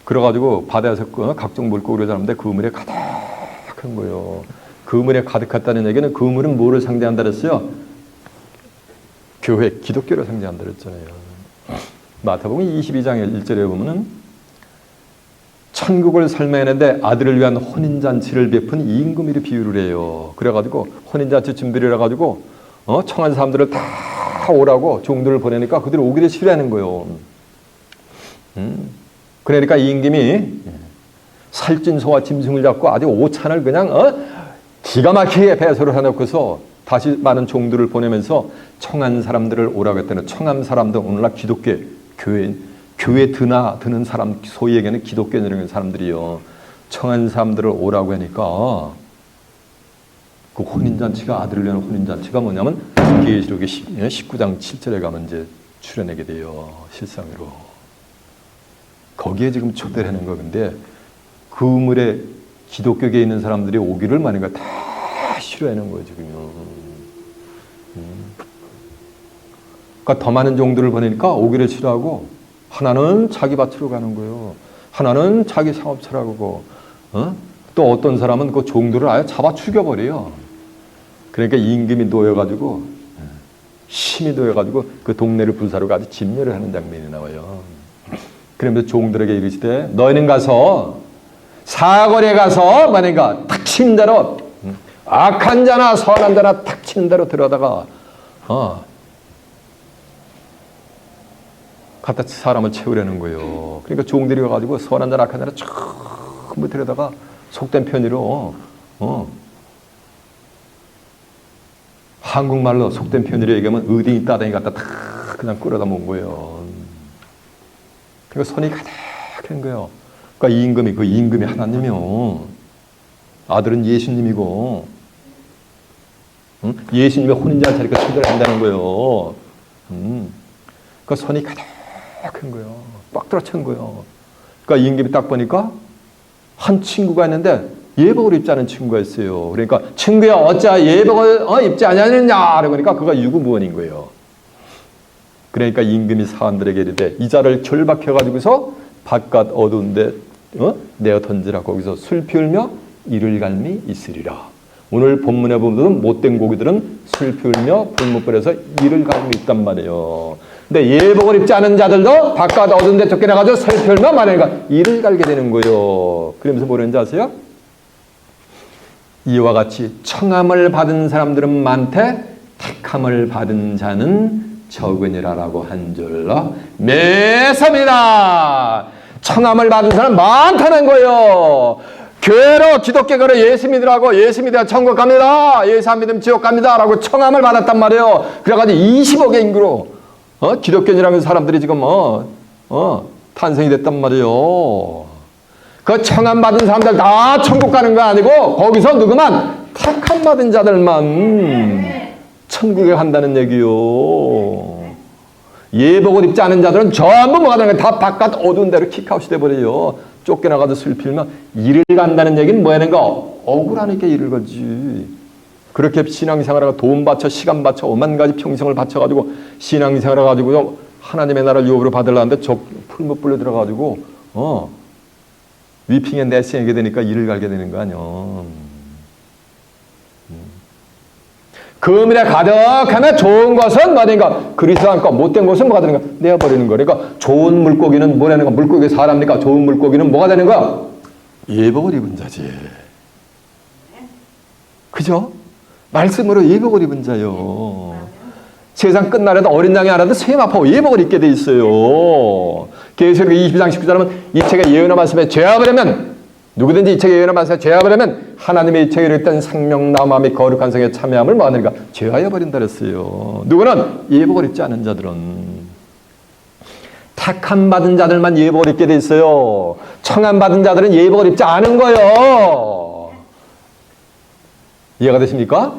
그래가지고 바다에서 각종 물고기를 잡는데 그물에 가득 가득한 거예요. 그물에 가득했다는 얘기는 그물은 뭐를 상징한다 그랬어요? 교회, 기독교를 상징한다 그랬잖아요. 마태복음 22장 1절에 보면은 천국을 설명했는데 아들을 위한 혼인잔치를 베푼 임금이를 비유를 해요. 그래가지고 혼인잔치 준비를 해가지고 청한 사람들을 다 오라고 종들을 보내니까 그들이 오기를 싫어하는 거예요. 그러니까 이 임금이 살찐 소와 짐승을 잡고 아주 오찬을 그냥 기가 막히게 배설을 해놓고서 다시 많은 종들을 보내면서 청한 사람들을 오라고 했다는 청한 사람들 오늘날 기독교 교회 드는 사람 소위 얘기하는 기독교인이라는 사람들이요. 청한 사람들을 오라고 하니까 그 혼인잔치가 아들을 위한 혼인잔치가 뭐냐면 계시록의 19장 7절에 가면 이제 출현하게 돼요. 실상으로. 거기에 지금 초대를 하는 거. 근데 그물에 기독교계에 있는 사람들이 오기를 만약에 다 싫어하는 거예요, 지금요. 그러니까 더 많은 종들을 보내니까 오기를 싫어하고 하나는 자기 밭으로 가는 거예요. 하나는 자기 상업처라고 또 어떤 사람은 그 종들을 아예 잡아 죽여버려요. 그러니까 임금이 놓여가지고 힘이 놓여가지고 그 동네를 불사르고 아주 진멸을 하는 장면이 나와요. 그러면서 종들에게 이르시되 너희는 가서 사거리에 가서 만약에 탁 치는 대로 악한 자나 선한 자나 탁 치는 대로 들어다가 갖다 사람을 채우려는 거예요. 그러니까 종들이 와가지고 선한 자나 악한 자나 전부 데려다가 속된 편의로 한국말로 속된 편의로 얘기하면 의댕이 따댕이 갖다 다 그냥 끌어다 놓은 거예요. 그러니까 손이 가득한 거예요. 그러니까 이 임금이 하나님이요. 아들은 예수님이고 예수님의 혼인잔치니까 초대를 한다는 거예요. 그러니까 손이 가득한 거예요. 꽉 들어찬 거예요. 그러니까 이 임금이 딱 보니까 한 친구가 있는데 예복을 입지 않은 친구가 있어요. 그러니까 친구야 어찌 예복을 입지 않았느냐 그러니까 그가 유구무원인 거예요. 그러니까 임금이 사람들에게 이르되 이 자를 결박해가지고서 바깥 어두운 데 내어 던지라. 거기서 술 피울며 이를 갈미 있으리라. 오늘 본문에 보면 못된 고기들은 술 피울며 불못불에서 이를 갈미 있단 말이에요. 근데 예복을 입지 않은 자들도 바깥 어두운 데 쫓겨나가지고 술 피울며 말하니까 이를 갈게 되는 거예요. 그러면서 뭐라는지 아세요? 이와 같이 청함을 받은 사람들은 많되 택함을 받은 자는 적으니라라고 한 줄로 매섭니다. 청함을 받은 사람 많다는 거예요. 교회로 기독교로 예수 믿으라고 예수 믿어야 천국 갑니다. 예수 안 믿으면 지옥 갑니다. 라고 청함을 받았단 말이에요. 그래가지고 20억의 인구로 기독교인이라는 사람들이 지금 탄생이 됐단 말이에요. 그 청함 받은 사람들 다 천국 가는 거 아니고 거기서 누구만 택함 받은 자들만 천국에 간다는 얘기요. 예복을 입지 않은 자들은 전부 뭐가 되는 거야? 다 바깥 어두운 데로 킥아웃이 돼버려요. 쫓겨나가서 술 피우면 이를 간다는 얘기는 뭐냐는 거? 억울하니까 이를 거지. 그렇게 신앙생활하고 돈 바쳐 시간 바쳐 오만 가지 평생을 바쳐가지고 신앙생활을 가지고 하나님의 나라를 유업으로 받으려는데 풀못 불려 들어가지고 위핑에 내생하게 되니까 이를 갈게 되는 거 아니야. 그물에 가득하면 좋은 것은 뭐든가 그리스도 안고 못된 것은 뭐가 되는가? 내어버리는 거니까. 그러니까 좋은 물고기는 뭐라는 거? 물고기 사람이니까 좋은 물고기는 뭐가 되는 거야? 예복을 입은 자지. 그죠? 말씀으로 예복을 입은 자요. 세상 끝날에도 어린 양이 하나도 세마포 예복을 입게 돼 있어요. 계시록 22장 19절 하면 이 책의 예언의 말씀에 죄악을 하면 누구든지 이 책의 예언의 말씀에 죄악을 하면 하나님의 이 책에 이르던 생명나무 및 거룩한 성에 참여함을 뭐하느니까 죄하여 버린다 그랬어요. 누구는 예복을 입지 않은 자들은 택함 받은 자들만 예복을 입게 돼 있어요. 청함 받은 자들은 예복을 입지 않은 거예요. 이해가 되십니까?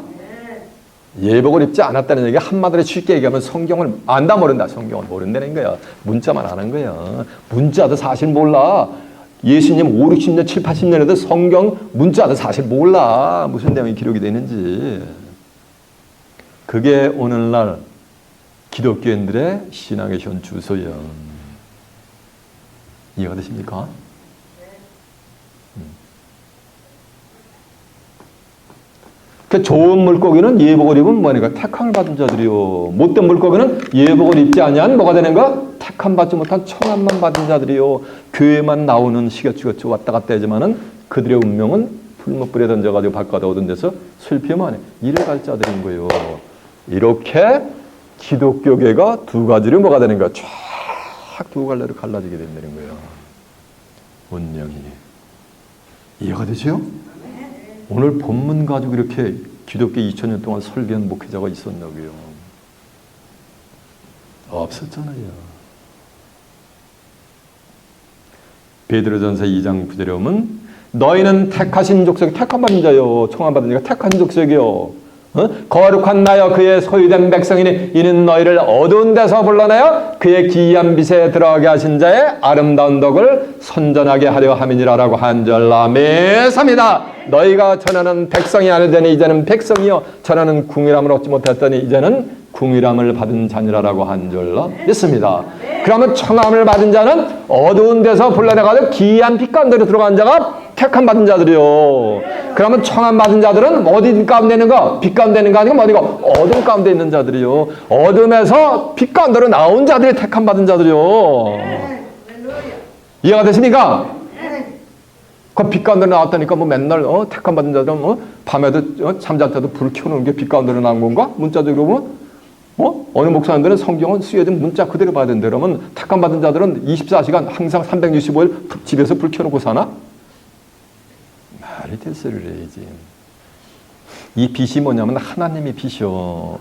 예복을 입지 않았다는 얘기가 한마디로 쉽게 얘기하면 성경을 안다 모른다. 성경을 모른다는 거야. 문자만 아는 거야. 문자도 사실 몰라. 예수님 5, 60년, 7, 80년에도 성경 문자도 사실 몰라. 무슨 내용이 기록이 되는지. 그게 오늘날 기독교인들의 신앙의 현 주소야. 이해가 되십니까? 그 좋은 물고기는 예복을 입으면 뭐니까 택함을 받은 자들이요. 못된 물고기는 예복을 입지 아니한 뭐가 되는가? 택함 받지 못한 청함만 받은 자들이요. 교회만 나오는 시겨치고치 왔다 갔다 하지만은 그들의 운명은 풀무불에 던져가지고 바깥에 얻은 데서 슬피면 안 해. 이를 갈 자들인 거예요. 이렇게 기독교계가 두 가지로 뭐가 되는 거야? 쫙 두 갈래로 갈라지게 된다는 거예요. 운명이. 이해가 되세요? 오늘 본문 가지고 이렇게 기독교 2000년 동안 설교한 목회자가 있었나고요? 없었잖아요. 베드로전서 2장 9절에 보면 너희는 택하신 족속, 택한 받은 자요. 청함 받은 자가 택한 족속이요. 거룩한 나여 그의 소유된 백성이니 이는 너희를 어두운 데서 불러내어 그의 기이한 빛에 들어가게 하신 자의 아름다운 덕을 선전하게 하려 함이니라라고 한절라매삽니다. 너희가 전하는 백성이 아니더니 이제는 백성이요 전하는 궁일함을 얻지 못했더니 이제는 궁일함을 받은 자니라라고 한절라 믿습니다. 그러면 청함을 받은 자는 어두운 데서 불러내가지고 기이한 빛 가운데로 들어간 자가 택함 받은 자들이요. 그러면 청함 받은 자들은 어디 가운데 있는가? 빛 가운데 있는 거 아니고 어디고? 어둠 가운데 있는 자들이요. 어둠에서 빛 가운데로 나온 자들이 택함 받은 자들이요. 이해가 되십니까? 그 빛 가운데로 나왔다니까 뭐 맨날 택함 받은 자들은 밤에도 잠잘 때도 불 켜놓은 게 빛 가운데로 나온 건가? 문자적으로 보면 어느 목사님들은 성경은 쓰여진 문자 그대로 봐야 된다. 그러면 택함 받은 자들은 24시간 항상 365일 집에서 불 켜놓고 사나? 말이 될 소리를 해야지. 이 빛이 뭐냐면 하나님이 빛이요.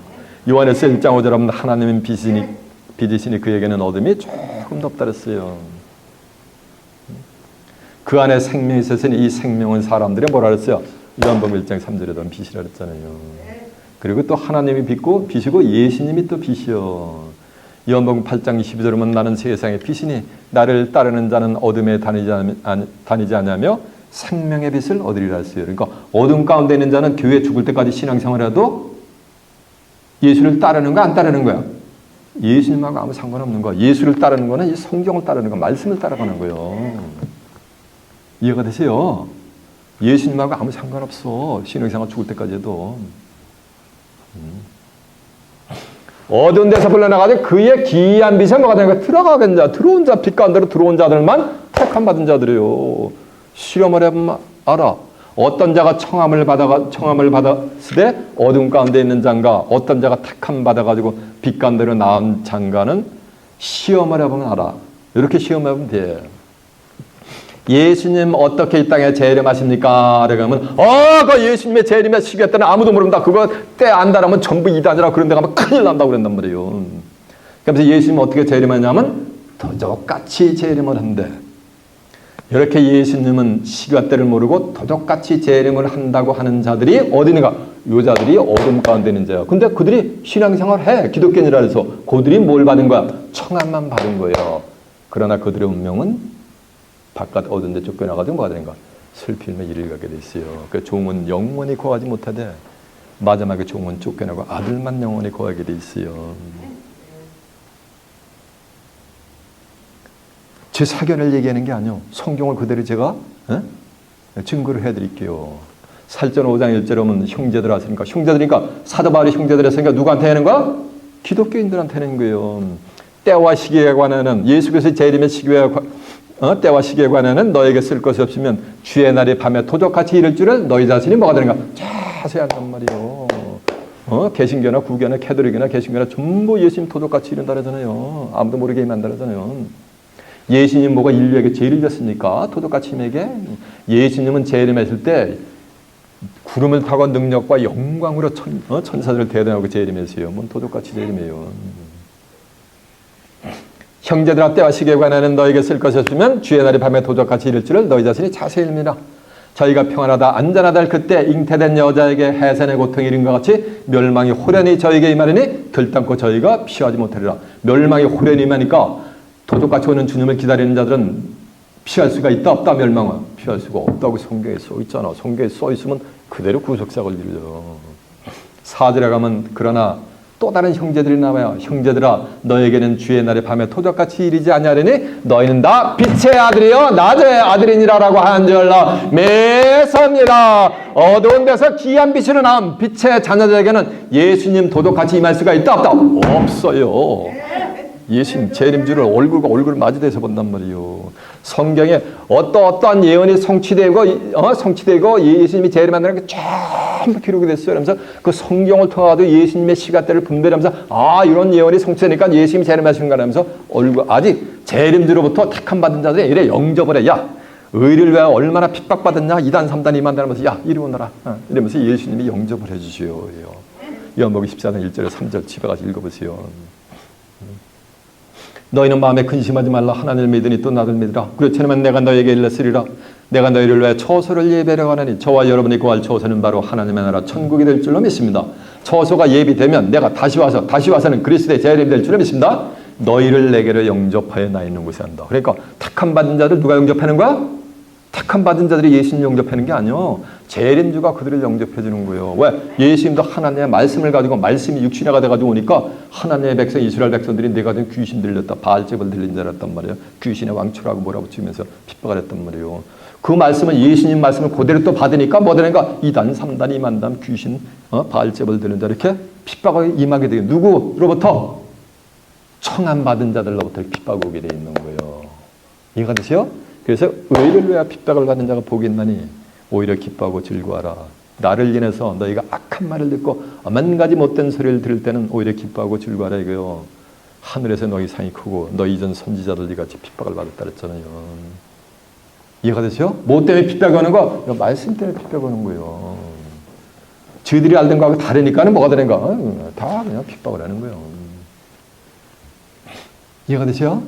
요한에서 1장 5절 하면 하나님은 빛이시니 그에게는 어둠이 조금 더 없다랬어요. 그 안에 생명이 있었으니 이 생명은 사람들이 뭐라 그랬어요? 요한복음 1장 3절에도 빛이라 그랬잖아요. 그리고 또 하나님이 빛이고 예수님이 또 빛이요. 요한복음 8장 22절에 보면 나는 세상의 빛이니 나를 따르는 자는 어둠에 다니지 않으며 생명의 빛을 얻으리라 했어요. 그러니까 어둠 가운데 있는 자는 교회 죽을 때까지 신앙생활해도 예수를 따르는 거야, 안 따르는 거야? 예수님하고 아무 상관없는 거야. 예수를 따르는 거는 이 성경을 따르는 거, 말씀을 따라가는 거예요. 이해가 되세요? 예수님하고 아무 상관없어. 신앙생활 죽을 때까지 해도. 어두운 데서 불러나가지고 그의 기이한 빛에 뭐가 되는 거야? 들어가는 자, 들어온 자, 빛 가운데로 들어온 자들만 택함 받은 자들이요. 실험을 해보면 알아. 어떤 자가 청함을 받았으되 어둠 가운데 있는 자인가, 어떤 자가 택함 받아가지고 빛 가운데로 나온 자인가는 시험을 해보면 알아. 이렇게 시험해보면 돼. 예수님 어떻게 이 땅에 재림하십니까? 그러면 그 예수님의 재림의 시기 때는 아무도 모른다. 그거 때 안다라면 전부 이단이라 그런 데 가면 큰일 난다고 그런단 말이에요. 그래서 예수님 어떻게 재림하냐면 도적같이 재림을 한대. 이렇게 예수님은 시기와 때를 모르고 도적같이 재림을 한다고 하는 자들이 어디 있는가? 요 자들이 어둠 가운데 있는 자야. 근데 그들이 신앙생활 해. 기독교인이라 해서 그들이 뭘 받은 거야? 청함만 받은 거예요. 그러나 그들의 운명은 바깥 어두운 데 쫓겨나가지고 뭐가 되는가? 슬피며 이를 가게 돼 있어요. 그 종은 영원히 거하지 못하되 마지막에 종은 쫓겨나고 아들만 영원히 거하게 돼 있어요. 제 사견을 얘기하는 게 아니요. 성경을 그대로 제가 증거를 해드릴게요. 살전 5장 1절에 보면 형제들 하시니까 형제들이니까 사도 바울이 형제들 했으니까 누구한테 하는 거야? 기독교인들한테 하는 거예요. 때와 시기에 관하여는 예수께서 재림의 시기에 때와 시기에 관하여는 너에게 쓸 것이 없으면 주의 날이 밤에 도적같이 이를 줄을 너희 자신이 뭐가 되는가? 자세히 한단 말이에요. 개신교나 구교나 캐톨릭이나 개신교나 전부 예수님 도적같이 이른다 그러잖아요. 아무도 모르게 임한다 그러잖아요. 예수님 뭐가 인류에게 죄를 졌습니까? 도적같이 임에게? 예수님은 재림했을 때 구름을 타고 능력과 영광으로 천사들을 대단하고 재림했어요. 뭔 도적같이 재림해요. 형제들아 때와 시기에 관하여는 너에게 쓸 것이 없으면 주의 날이 밤에 도적같이 이를 줄을 너희 자신이 자세히 일미라. 저희가 평안하다 안전하다 할 그때 잉태된 여자에게 해산의 고통이 이른과 같이 멸망이 호련히 저에게 임하리니 결단코 저희가 피하지 못하리라. 멸망이 호련히 임하니까 도적같이 오는 주님을 기다리는 자들은 피할 수가 있다 없다? 멸망은 피할 수가 없다고 성경에 써 있잖아. 성경에 써 있으면 그대로 구속사를 이루죠. 4절에 가면 그러나 또 다른 형제들이 나와요. 형제들아, 너에게는 주의 날에 밤에 토적같이 이르지 아니하리니 너희는 다 빛의 아들이요 낮의 아들이니라라고 한절라 매섭니다. 어두운 데서 귀한 빛으로 나온 빛의 자녀들에게는 예수님 도덕같이 임할 수가 있다 없다? 없어요. 예수님 재림주를 얼굴과 얼굴 마주대서 본단 말이에요. 성경에 어떠한 예언이 성취되고 예수님이 재림한다는 게 전부 기록이 됐어요. 그러면서 그 성경을 통하도 예수님의 시간대를 분별하면서 이런 예언이 성취되니까 예수님이 재림하시는가 하면서 얼굴 아직 재림주로부터 택함 받은 자들이 이래 영접을 해. 야, 의를 위하여 얼마나 핍박받았냐? 2단 3단 2만 단 하면서 야 이리 오너라 이러면서 예수님이 영접을 해주시오. 요한복음 14장 1절에 3절 집에 가서 읽어보세요. 너희는 마음에 근심하지 말라. 하나님을 믿으니 또 나를 믿으라. 그렇다면 내가 너에게 일렀으리라. 내가 너희를 위해 처소를 예배하려 하나니 저와 여러분이 구할 처소는 바로 하나님의 나라 천국이 될 줄로 믿습니다. 처소가 예비되면 내가 다시 와서는 그리스도의 재림이 될 줄로 믿습니다. 너희를 내게로 영접하여 나 있는 곳에 한다. 그러니까 택함 받은 자들 누가 영접하는 거야? 택함 받은 자들이 예수님 영접하는 게 아니요. 재림주가 그들을 영접해 주는 거예요. 왜? 예수님도 하나님의 말씀을 가지고 말씀이 육신화가 돼가지고 오니까 하나님의 백성 이스라엘 백성들이 내가 좀 귀신 들렸다. 바알제벌 들린 줄 알았단 말이에요. 귀신의 왕초라고 몰아붙이면서 핍박을 했단 말이에요. 그 말씀은 예수님 말씀을 그대로 또 받으니까 뭐 되는가? 2단 3단 2만 단 귀신 바알제벌 들린 자 이렇게 핍박을 임하게 돼요. 누구로부터? 청함 받은 자들로부터 핍박이 오게 돼 있는 거예요. 이해가 되세요? 그래서 의를 위하여 핍박을 받는 자가 복이 있나니 오히려 기뻐하고 즐거워하라. 나를 인해서 너희가 악한 말을 듣고 만 가지 못된 소리를 들을 때는 오히려 기뻐하고 즐거워하라 이거요. 하늘에서 너희 상이 크고 너희 이전 선지자들 같이 핍박을 받았다 그랬잖아요. 이해가 되세요? 뭐 때문에 핍박이 오는 거? 말씀 때문에 핍박이 오는 거예요. 저희들이 알던 거하고 다르니까는 뭐가 되는가? 다 그냥 핍박을 하는 거예요. 이해가 되세요?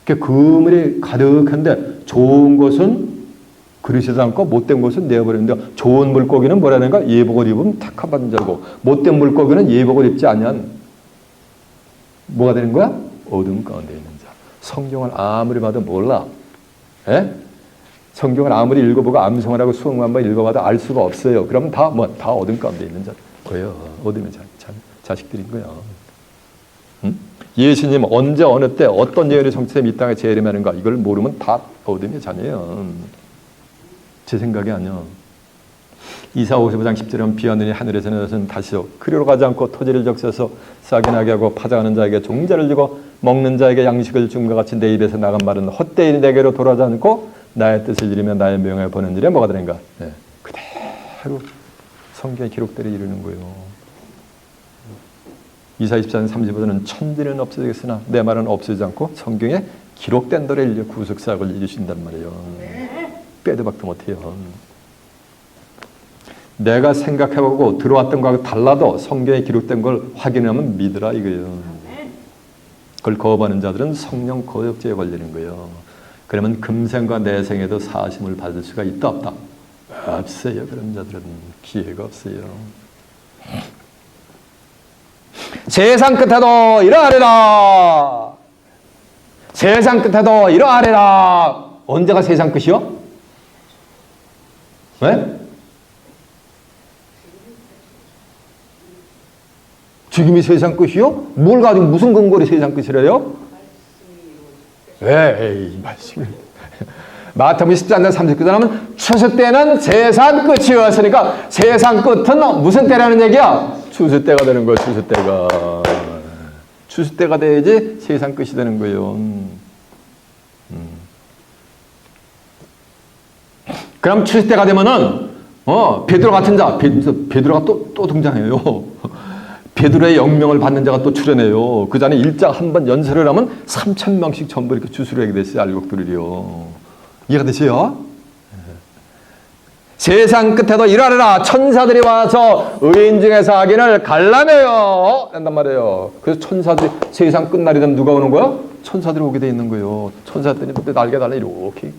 그물이 가득한데 좋은 것은 그러시지 않고 못된 것은 내어버리는데 좋은 물고기는 뭐라는가? 예복을 입으면 택함받은 자고 못된 물고기는 예복을 입지 아니한 뭐가 되는 거야? 어둠 가운데 있는 자. 성경을 아무리 봐도 몰라. 에? 성경을 아무리 읽어보고 암송을 하고 수업만 한번 읽어봐도 알 수가 없어요. 그러면 다 어둠 가운데 있는 자. 거예요. 어둠의 자식들인 거야. 응? 예수님 언제 어느 때 어떤 예언이 성취되면 이 땅에 재림하는가 이걸 모르면 다 어둠의 자녀예요. 제 생각이 아니야. 이사 55장 10절에 보면 비 오느니 하늘에서 내려서는 다시요 그리로 가지 않고 토지를 적셔서 싹이 나게 하고 파장하는 자에게 종자를 주고 먹는 자에게 양식을 줌과 같이 내 입에서 나간 말은 헛되이 내게로 돌아오지 않고 나의 뜻을 이루며 나의 명예를 보는 일에 뭐가 되는가? 네. 그대로 성경에 기록대로 이루는 거예요. 이사 24장 35절은 천지는 없어지겠으나 내 말은 없어지지 않고 성경에 기록된 대로 인류 구속사역을 이루신단 말이에요. 빼도 박도 못해요. 내가 생각해보고 들어왔던 거하고 달라도 성경에 기록된 걸 확인하면 믿으라 이거예요. 그걸 거부하는 자들은 성령 거역죄에 걸리는 거예요. 그러면 금생과 내생에도 사심을 받을 수가 있다 없다? 없어요. 그런 자들은 기회가 없어요. 세상 끝에도 이러하리라. 세상 끝에도 이러하리라. 언제가 세상 끝이요? 네? 죽음이 세상 끝이요? 뭘 가지고 무슨 근거로 세상 끝이래요? 에이 말씀이 마태복음 14장 39절 하면 추수 때는 세상 끝이었으니까 세상 끝은 무슨 때라는 얘기야? 추수 때가 되는 거예요. 추수 때가. 추수 때가 돼야지 세상 끝이 되는 거예요. 그럼 추수 때가 되면은 베드로 같은 자, 베드로가 또 등장해요. 베드로의 영명을 받는 자가 또 출연해요. 그 전에 일장 한 번 연설을 하면 3,000명씩 전부 이렇게 주수를 하게 됐어요. 알곡들이요. 이해가 되세요? 세상 끝에도 일하리라. 천사들이 와서 의인 중에서 악인을 갈라내요. 한단 말이에요. 그래서 천사들이 세상 끝날이 되면 누가 오는 거야? 천사들이 오게 돼 있는 거예요. 천사들이 날개 달라 이렇게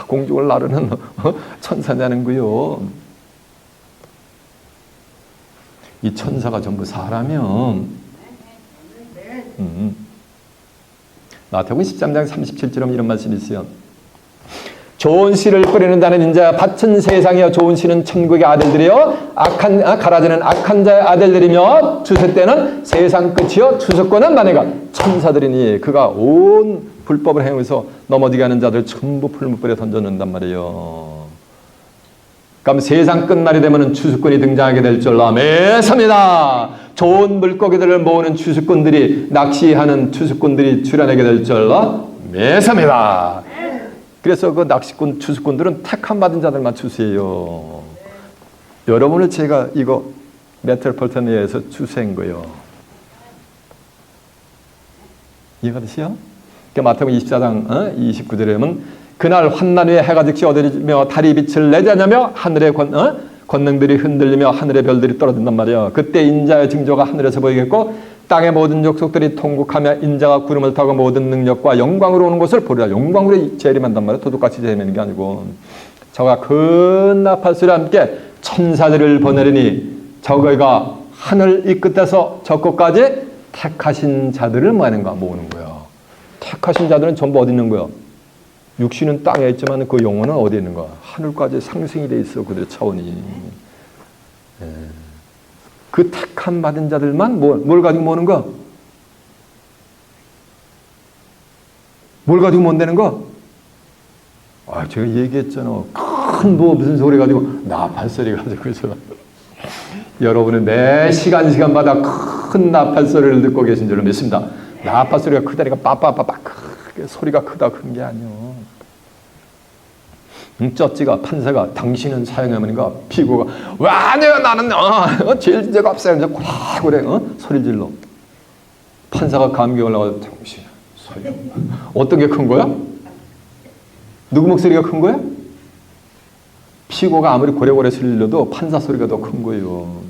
공중을 나르는 천사냐는 거예요. 이 천사가 전부 사람이요. 마태복음 13장 37절에 이런 말씀이 있어요. 좋은 씨를 뿌리는 자는 인자야 밭은 세상이여 좋은 씨는 천국의 아들들이여 가라지는 악한 자의 아들들이며 주세 때는 세상 끝이여 주석권은 만해가 천사들이니 그가 온 불법을 행해서 넘어지게 하는 자들 전부 풀무불에 던져놓는단 말이에요. 그럼 세상 끝날이 되면 추수꾼이 등장하게 될 줄 믿습니다. 좋은 물고기들을 모으는 추수꾼들이 낚시하는 추수꾼들이 출현하게 될 줄 믿습니다. 그래서 그 낚시꾼 추수꾼들은 택함 받은 자들만 추수해요. 여러분을 제가 이거 메트로폴리탄에서 추수한 거예요. 이해가 되시요? 마태복음 24장 29절에 보면 그날 환난 후에 해가 즉시 어두워지며 달이 빛을 내지 않으며 하늘의 권능들이 흔들리며 하늘의 별들이 떨어진단 말이에요. 그때 인자의 징조가 하늘에서 보이겠고 땅의 모든 족속들이 통곡하며 인자가 구름을 타고 모든 능력과 영광으로 오는 것을 보리라. 영광으로 재림한단 말이에요. 도둑같이 재림하는 게 아니고 저가 큰 나팔소리와 함께 천사들을 보내리니 저거가 하늘 이 끝에서 저 끝까지 택하신 자들을 모으는가 모으는 거예요. 택하신 자들은 전부 어디 있는 거예요? 육신은 땅에 있지만 그 영혼은 어디 있는 거야? 하늘까지 상승이 돼 있어. 그들의 차원이. 그 택함 받은 자들만 뭘 가지고 모으는 거? 뭘 가지고 모은다는 거? 제가 얘기했잖아. 큰 무슨 소리 가지고 나팔소리 가지고 있어. 여러분은 매 시간마다 큰 나팔소리를 듣고 계신 줄로 믿습니다. 나팔소리가 크다니까 빠빠빠빠 크게 소리가 크다 큰 게 아니요. 쩌찌가 판사가 당신은 사형하니까 피고가 왜 아니야 나는 제일 진짜가 없어요. 이제 꽉 그래 소리 질러. 판사가 감격을 나가지고 당신 소리 어떤 게 큰 거야? 누구 목소리가 큰 거야? 피고가 아무리 고래고래 소리를 판사 소리가 더 큰 거예요.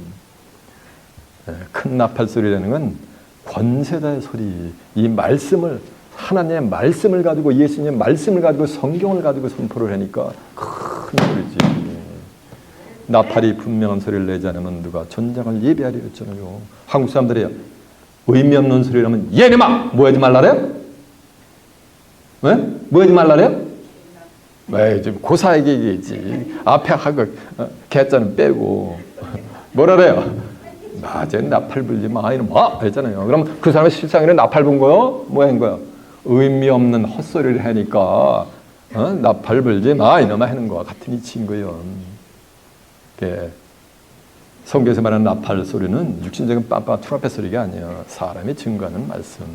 큰 나팔 소리라는 건 권세자의 소리. 이 말씀을 하나님의 말씀을 가지고 예수님의 말씀을 가지고 성경을 가지고 선포를 하니까 큰 소리지. 나팔이 분명한 소리를 내지 않으면 누가 전장을 예비하려 했잖아요. 한국 사람들이요. 의미 없는 소리라면 예림아 뭐 하지 말라래요? 왜? 뭐 하지 말라래요? 왜 좀 고사하게 얘기했지. 앞에 하고 개자는 빼고 뭐라래요? 낮에 나팔 불지 마 이러면 했잖아요. 그럼 그 사람의 실상에는 나팔 분 거요? 뭐 한 거야? 의미 없는 헛소리를 하니까 나팔 불지 마 이놈아 하는 거와 같은 이치인 거예요. 성경에서 말하는 나팔 소리는 육신적인 빰빰 트럼펫 소리가 아니에요. 사람이 증거하는 말씀.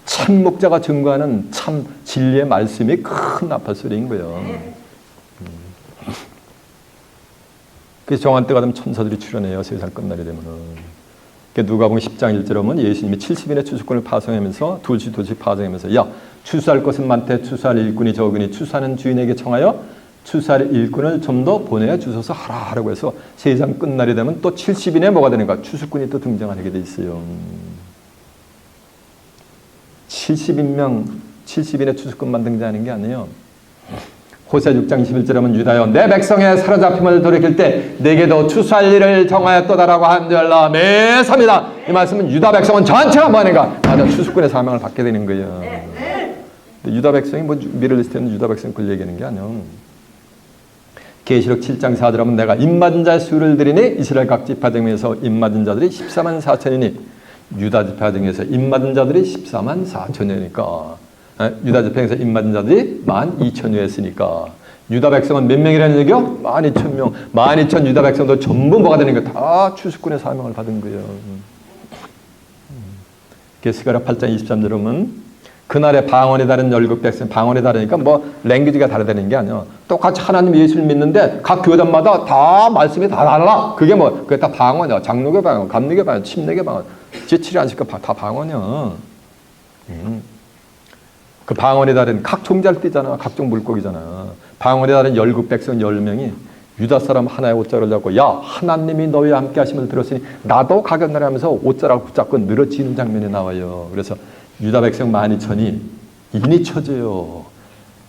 참 목자가 증거하는 참 진리의 말씀이 큰 나팔 소리인 거예요. 그래서 정한 때가 되면 천사들이 출현해요. 세상 끝날이 되면은. 누가복음 10장 1절에 보면 예수님이 70인의 추수꾼을 파송하면서 둘씩 파송하면서 야 추수할 것은 많되 추수할 일꾼이 적으니 추수하는 주인에게 청하여 추수할 일꾼을 좀 더 보내어 주소서 하라고 해서 세상 끝날이 되면 또 70인의 뭐가 되는가? 추수꾼이 또 등장하게 돼 있어요. 70인의 추수꾼만 등장하는 게 아니에요. 호세 6장 21절에 하면 유다여 내 백성의 사로잡힘을 돌이킬 때 내게도 추수할 일을 정하였도다라고 한 줄 믿습니다. 이 말씀은 유다 백성은 전체가 뭐 하는가? 나도 추수꾼의 사명을 받게 되는 거예요. 근데 유다 백성이 뭐 미들리스트는 유다 백성 그 얘기하는 게 아니에요. 계시록 7장 4절 하면 내가 입맞은 자의 수를 드리니 이스라엘 각 지파 중에서 입맞은 자들이 14만 4천이니 유다 지파 중에서 입맞은 자들이 14만 4천이니까 유다 지파에서 입맞은 자들이 12,000여였으니까 유다 백성은 몇 명이라는 얘기요? 12,000명. 12,000 유다 백성도 전부 뭐가 되는 거예요? 다 추수꾼의 사명을 받은 거예요. 스가랴 8장 23절에 보면 그날의 방언에 다른 열국 백성, 방언에 다르니까 뭐 랭귀지가 다르다는 게 아니야. 똑같이 하나님 예수를 믿는데 각 교단마다 다 말씀이 다 달라. 그게 뭐 그게 다 방언이야. 장로교 방언, 감리교 방언, 침례교 방언. 지칠이 안식교 다 방언이야. 그 방언에 다른 각종 잘띠잖아. 각종 물고기잖아. 방언에 다른 열국 백성 10명이 유다 사람 하나의 옷자를 잡고 야 하나님이 너희와 함께 하심을 들었으니 나도 가겠나라 하면서 옷자락을 붙잡고 늘어지는 장면이 나와요. 그래서 유다 백성 12,000이 인이 쳐져요.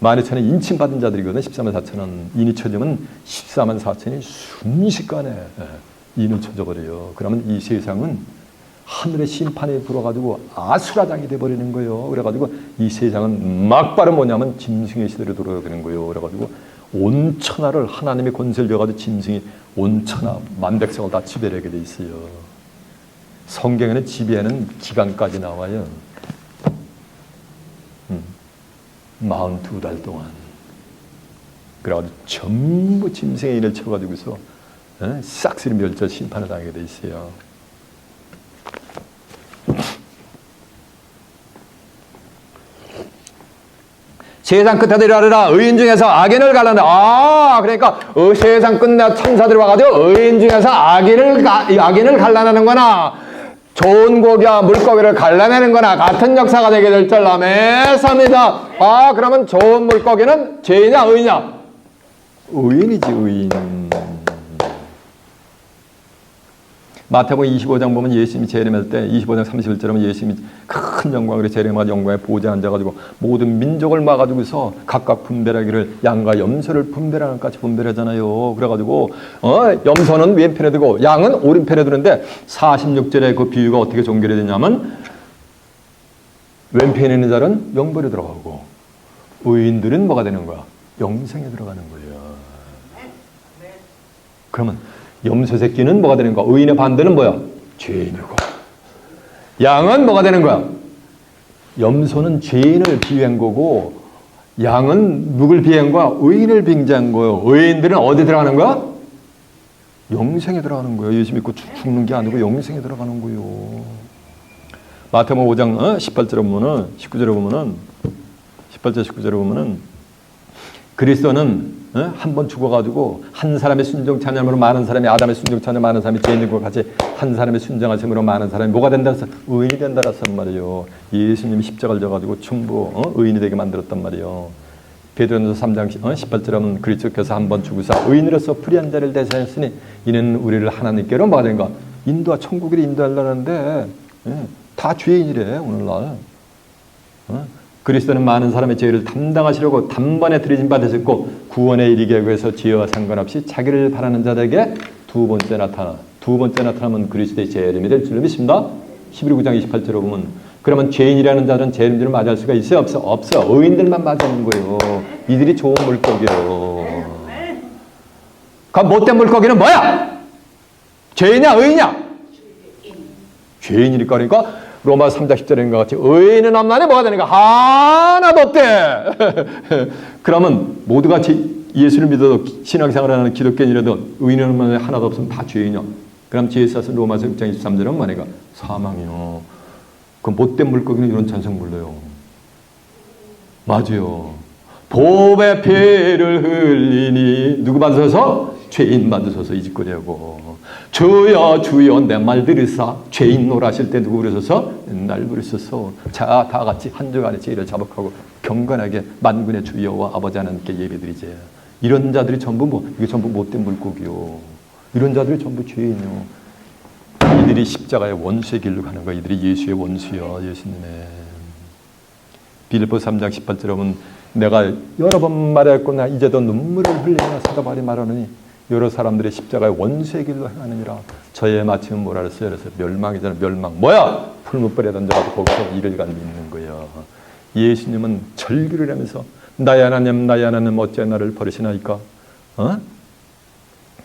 12,000이 인침받은 자들이거든. 14만 4천은 인이 쳐지면 14만 4천이 순식간에 인을 쳐져버려요. 그러면 이 세상은 하늘의 심판이 불어가지고 아수라장이 돼버리는 거예요. 그래가지고 이 세상은 막바로 뭐냐면 짐승의 시대로 돌아가는 거예요. 그래가지고 온 천하를 하나님의 권세를 줘가지고 짐승이 온 천하 만백성을 다 지배하게 돼 있어요. 성경에는 지배하는 기간까지 나와요. 42달 동안. 그래가지고 전부 짐승의 인을 쳐가지고서 싹쓸이 멸절 심판을 당하게 돼 있어요. 세상 끝에 이르러라 의인 중에서 악인을 갈라내. 그러니까 세상 끝내 천사들이 와가지고 의인 중에서 악인을 갈라내는거나 좋은 고기와 물고기를 갈라내는거나 같은 역사가 되게 될 줄 믿습니다. 그러면 좋은 물고기는 죄이냐 의인이냐? 의인이지, 의인. 마태복음 25장 보면 예수님이 재림할 때 25장 31절에 보면 예수님이 큰 영광으로 재림하고 영광에 보좌에 앉아가지고 모든 민족을 막아주고서 각각 분별하기를 양과 염소를 분별하는 같이 분별하잖아요. 그래가지고 염소는 왼편에 두고 양은 오른편에 두는데 46절에 그 비유가 어떻게 종결이 되냐면 왼편에 있는 자는 영벌에 들어가고 의인들은 뭐가 되는 거야? 영생에 들어가는 거예요. 그러면 염소 새끼는 뭐가 되는 거야? 의인의 반대는 뭐야? 죄인이고. 양은 뭐가 되는 거야? 염소는 죄인을 비유한 거고 양은 누굴 비유한 거야? 의인을 빙자한 거예요. 의인들은 어디 들어가는 거야? 영생에 들어가는 거예요. 예수 믿고 죽는 게 아니고 영생에 들어가는 거예요. 마태복음 5장 18절에 보면은 19절에 보면은 18절 19절에 보면은 그리스도는 한 번 죽어가지고 한 사람의 순종 찬양으로 많은 사람이 아담의 순종 찬양 많은 사람이 죄인들과 같이 한 사람의 순종하심으로 많은 사람이 뭐가 된다 해서 의인이 된다 했단 말이에요. 예수님이 십자가를 져가지고 전부 의인이 되게 만들었단 말이에요. 베드로전서 3장 18절에 보면 그리스도께서 한 번 죽으사 의인으로서 불의한 자를 대신하였으니 이는 우리를 하나님께로 뭐가 된가? 인도와 천국으로 인도하려는데 다 죄인이래 오늘날. 그리스도는 많은 사람의 죄를 담당하시려고 단번에 들이신 바 되셨고 구원에 이르게 위해서 죄와 상관없이 자기를 바라는 자들에게 두 번째 나타나면 그리스도의 재림이 될 줄 믿습니다. 히브리 9장 28절에 보면 그러면 죄인이라는 자는 재림들을 맞이할 수가 있어요? 없어. 의인들만 맞이하는 거예요. 이들이 좋은 물고기예요. 그럼 못된 물고기는 뭐야? 죄인이냐 의인이냐? 죄인이니까. 그러니까 로마 3장 10절인 것 같이 의인은 없나니 뭐가 되는가? 하나도 없대. 그러면 모두 같이 예수를 믿어도 신앙생활하는 기독교인이라도 의인은 없나니 하나도 없으면 다 죄인이요. 그럼 죄에 있어서 로마서 6장 23절은 뭐니까? 사망이요. 그 못된 물고기는 이런 찬송 불러요. 맞아요. 보배 피를 흘리니 누구 만드셔서? 죄인 만드셔서 이 짓거리 하고 주여 주여 내 말 들으사 죄인 놀라실 때 누구 부르셔서? 날 부르셔서 자 다 같이 한 주간의 죄를 자복하고 경건하게 만군의 주 여호와 아버지 하나님께 예배드리자. 이런 자들이 전부 이게 전부 못된 물고기요. 이런 자들이 전부 죄인이요. 이들이 십자가의 원수의 길로 가는 거야. 이들이 예수의 원수야. 예수님의 빌립보 3장 18절에 보면 내가 여러 번 말하였구나 이제도 눈물을 흘리며 사도바울이 말하느니 여러 사람들의 십자가의 원수의 길로 행하느니라. 저의 마침은 뭐라 그랬어요? 그래서 멸망이잖아. 멸망. 뭐야? 풀무불에 던져가지고 거기서 이를 간 믿는 거야. 예수님은 절규를 하면서 나의 하나님 어찌 나를 버리시나이까?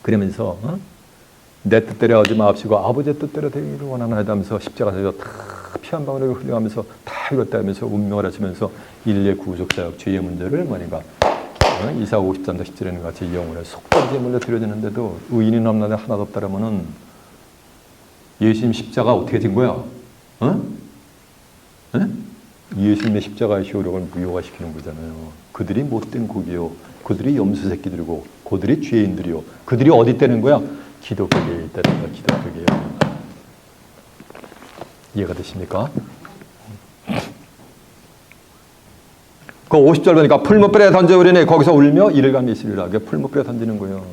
그러면서 내 뜻대로 하지 마옵시고 아버지의 뜻대로 되기를 원하나이다 하면서 십자가에서 다 피 한 방울을 흘려가면서 다 이뤘다 하면서 운명을 하시면서 인류의 구속사역 죄의 문제를 뭐니까 이사 53장 10절에는 같이 영혼의 속죄제 물려 드려지는데도 의인이 없나니 하나도 없다라면은 예수님 십자가 어떻게 된 거야? 예수님의 십자가의 효력을 무효화시키는 거잖아요. 그들이 못된 고기요, 그들이 염소 새끼들이고, 그들이 죄인들이요, 그들이 어디 있다는 거야? 기독교계에 있다는 거야. 기독교계에. 이해가 되십니까? 그 50절 보니까 풀무불에 던져버리니 거기서 울며 이를 감히 있으리라. 그게 풀무불에 던지는 거예요.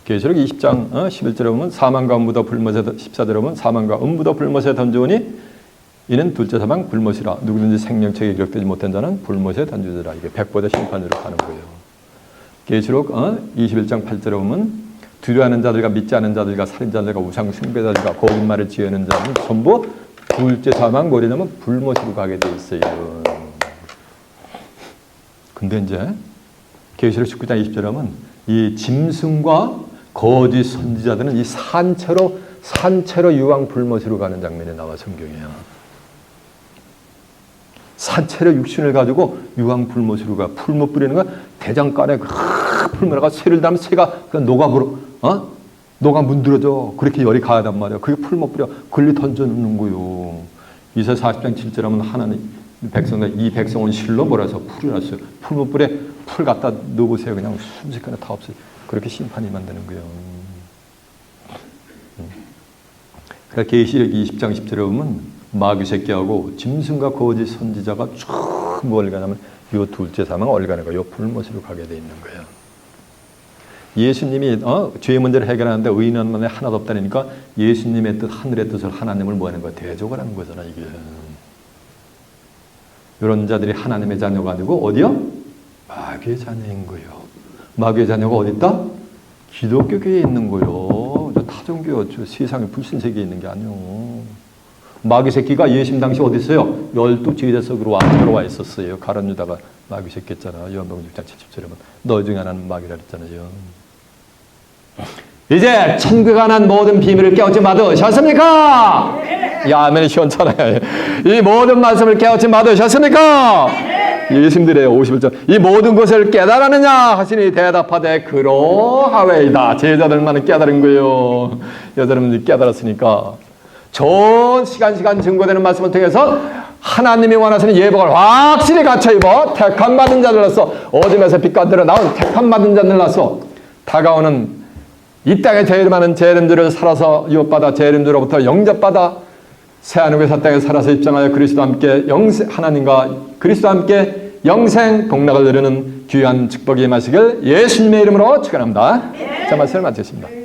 계시록 20장 11절에 보면 사망과 음부도 불못에 14절에 보면 사망과 음부도 불못에 던져오니 이는 둘째 사망 불못이라. 누구든지 생명책에 기록되지 못한 자는 불못에 던져지라. 이게 백보대 심판으로 가는 거예요. 계시록 21장 8절에 보면 두려워하는 자들과 믿지 않은 자들과 살인자들과 우상 숭배자들과 거짓말을 지으는 자는 전부 둘째 사망 뭐냐면 불못으로 가게 돼 있어요. 근데 이제 계시록 19장 20절에 이 짐승과 거짓 선지자들은 이 산채로 유황 불못으로 가는 장면이 나와 성경이야. 산채로 육신을 가지고 유황 불못으로 가. 풀못 뿌리는 거 대장간에 풀물가 새를 담으면 새가 녹아 문드러져. 그렇게 열이 가하단 말이야. 그게 풀못 뿌려 걸리 던져놓는 거요. 이사 40장 7절 하면 하나님 이 백성은 실로 몰아서 풀을 놨어요. 풀못 뿌려 풀 갖다 넣어보세요. 그냥 순식간에 다 없어요. 그렇게 심판이 만드는 거예요. 그러니까 계시록 20장 10절에 보면 마귀 새끼하고 짐승과 거짓 선지자가 쭉 뭘 가냐면 요 둘째 사망 얼가는 거, 요 불못으로 가게 돼 있는 거예요. 예수님이 죄의 문제를 해결하는데 의인은 만에 하나도 없다니까 예수님의 뜻, 하늘의 뜻을 하나님을 뭐 하는 거야? 대적을 하는 거잖아 이게. 이런 자들이 하나님의 자녀가 아니고 어디요? 마귀의 자녀인 거예요. 마귀의 자녀가 어디 있다? 기독교 교회에 있는 거예요. 저 타종교, 저 세상에 불신세계에 있는 게 아니요. 마귀 새끼가 예수님 당시 어디 있어요? 12 제자 속으로 들어와 있었어요. 가룟 유다가 마귀 새끼 했잖아. 요한복음 6장 70절에 보면 너 중에 하나는 마귀라 그랬잖아요. 이제 천국에 관한 모든 비밀을 깨우치 받으셨습니까? 네. 야, 아멘이 시원찮아요. 이 모든 말씀을 깨우치 받으셨습니까? 네. 예수님들의 51절 이 모든 것을 깨달았느냐 하시니 대답하되 그러하웨이다. 제자들만은 깨달은 거예요. 여자분들이 깨달았으니까 좋은 시간 증거되는 말씀을 통해서 하나님이 원하시는 예복을 확실히 갖춰 입어 택함 받은 자들로서 어둠에서 빛과 들어 나온 택함 받은 자들로서 다가오는 이 땅의 제일 많은 재림들을 살아서 유업받아 재림들로부터 영접받아 새하늘과 새 땅에 살아서 입장하여 그리스도와 함께 하나님과 그리스도와 함께 영생 복락을 누리는 귀한 축복이 임하시길 예수님의 이름으로 축원합니다. 자, 말씀을 마치겠습니다.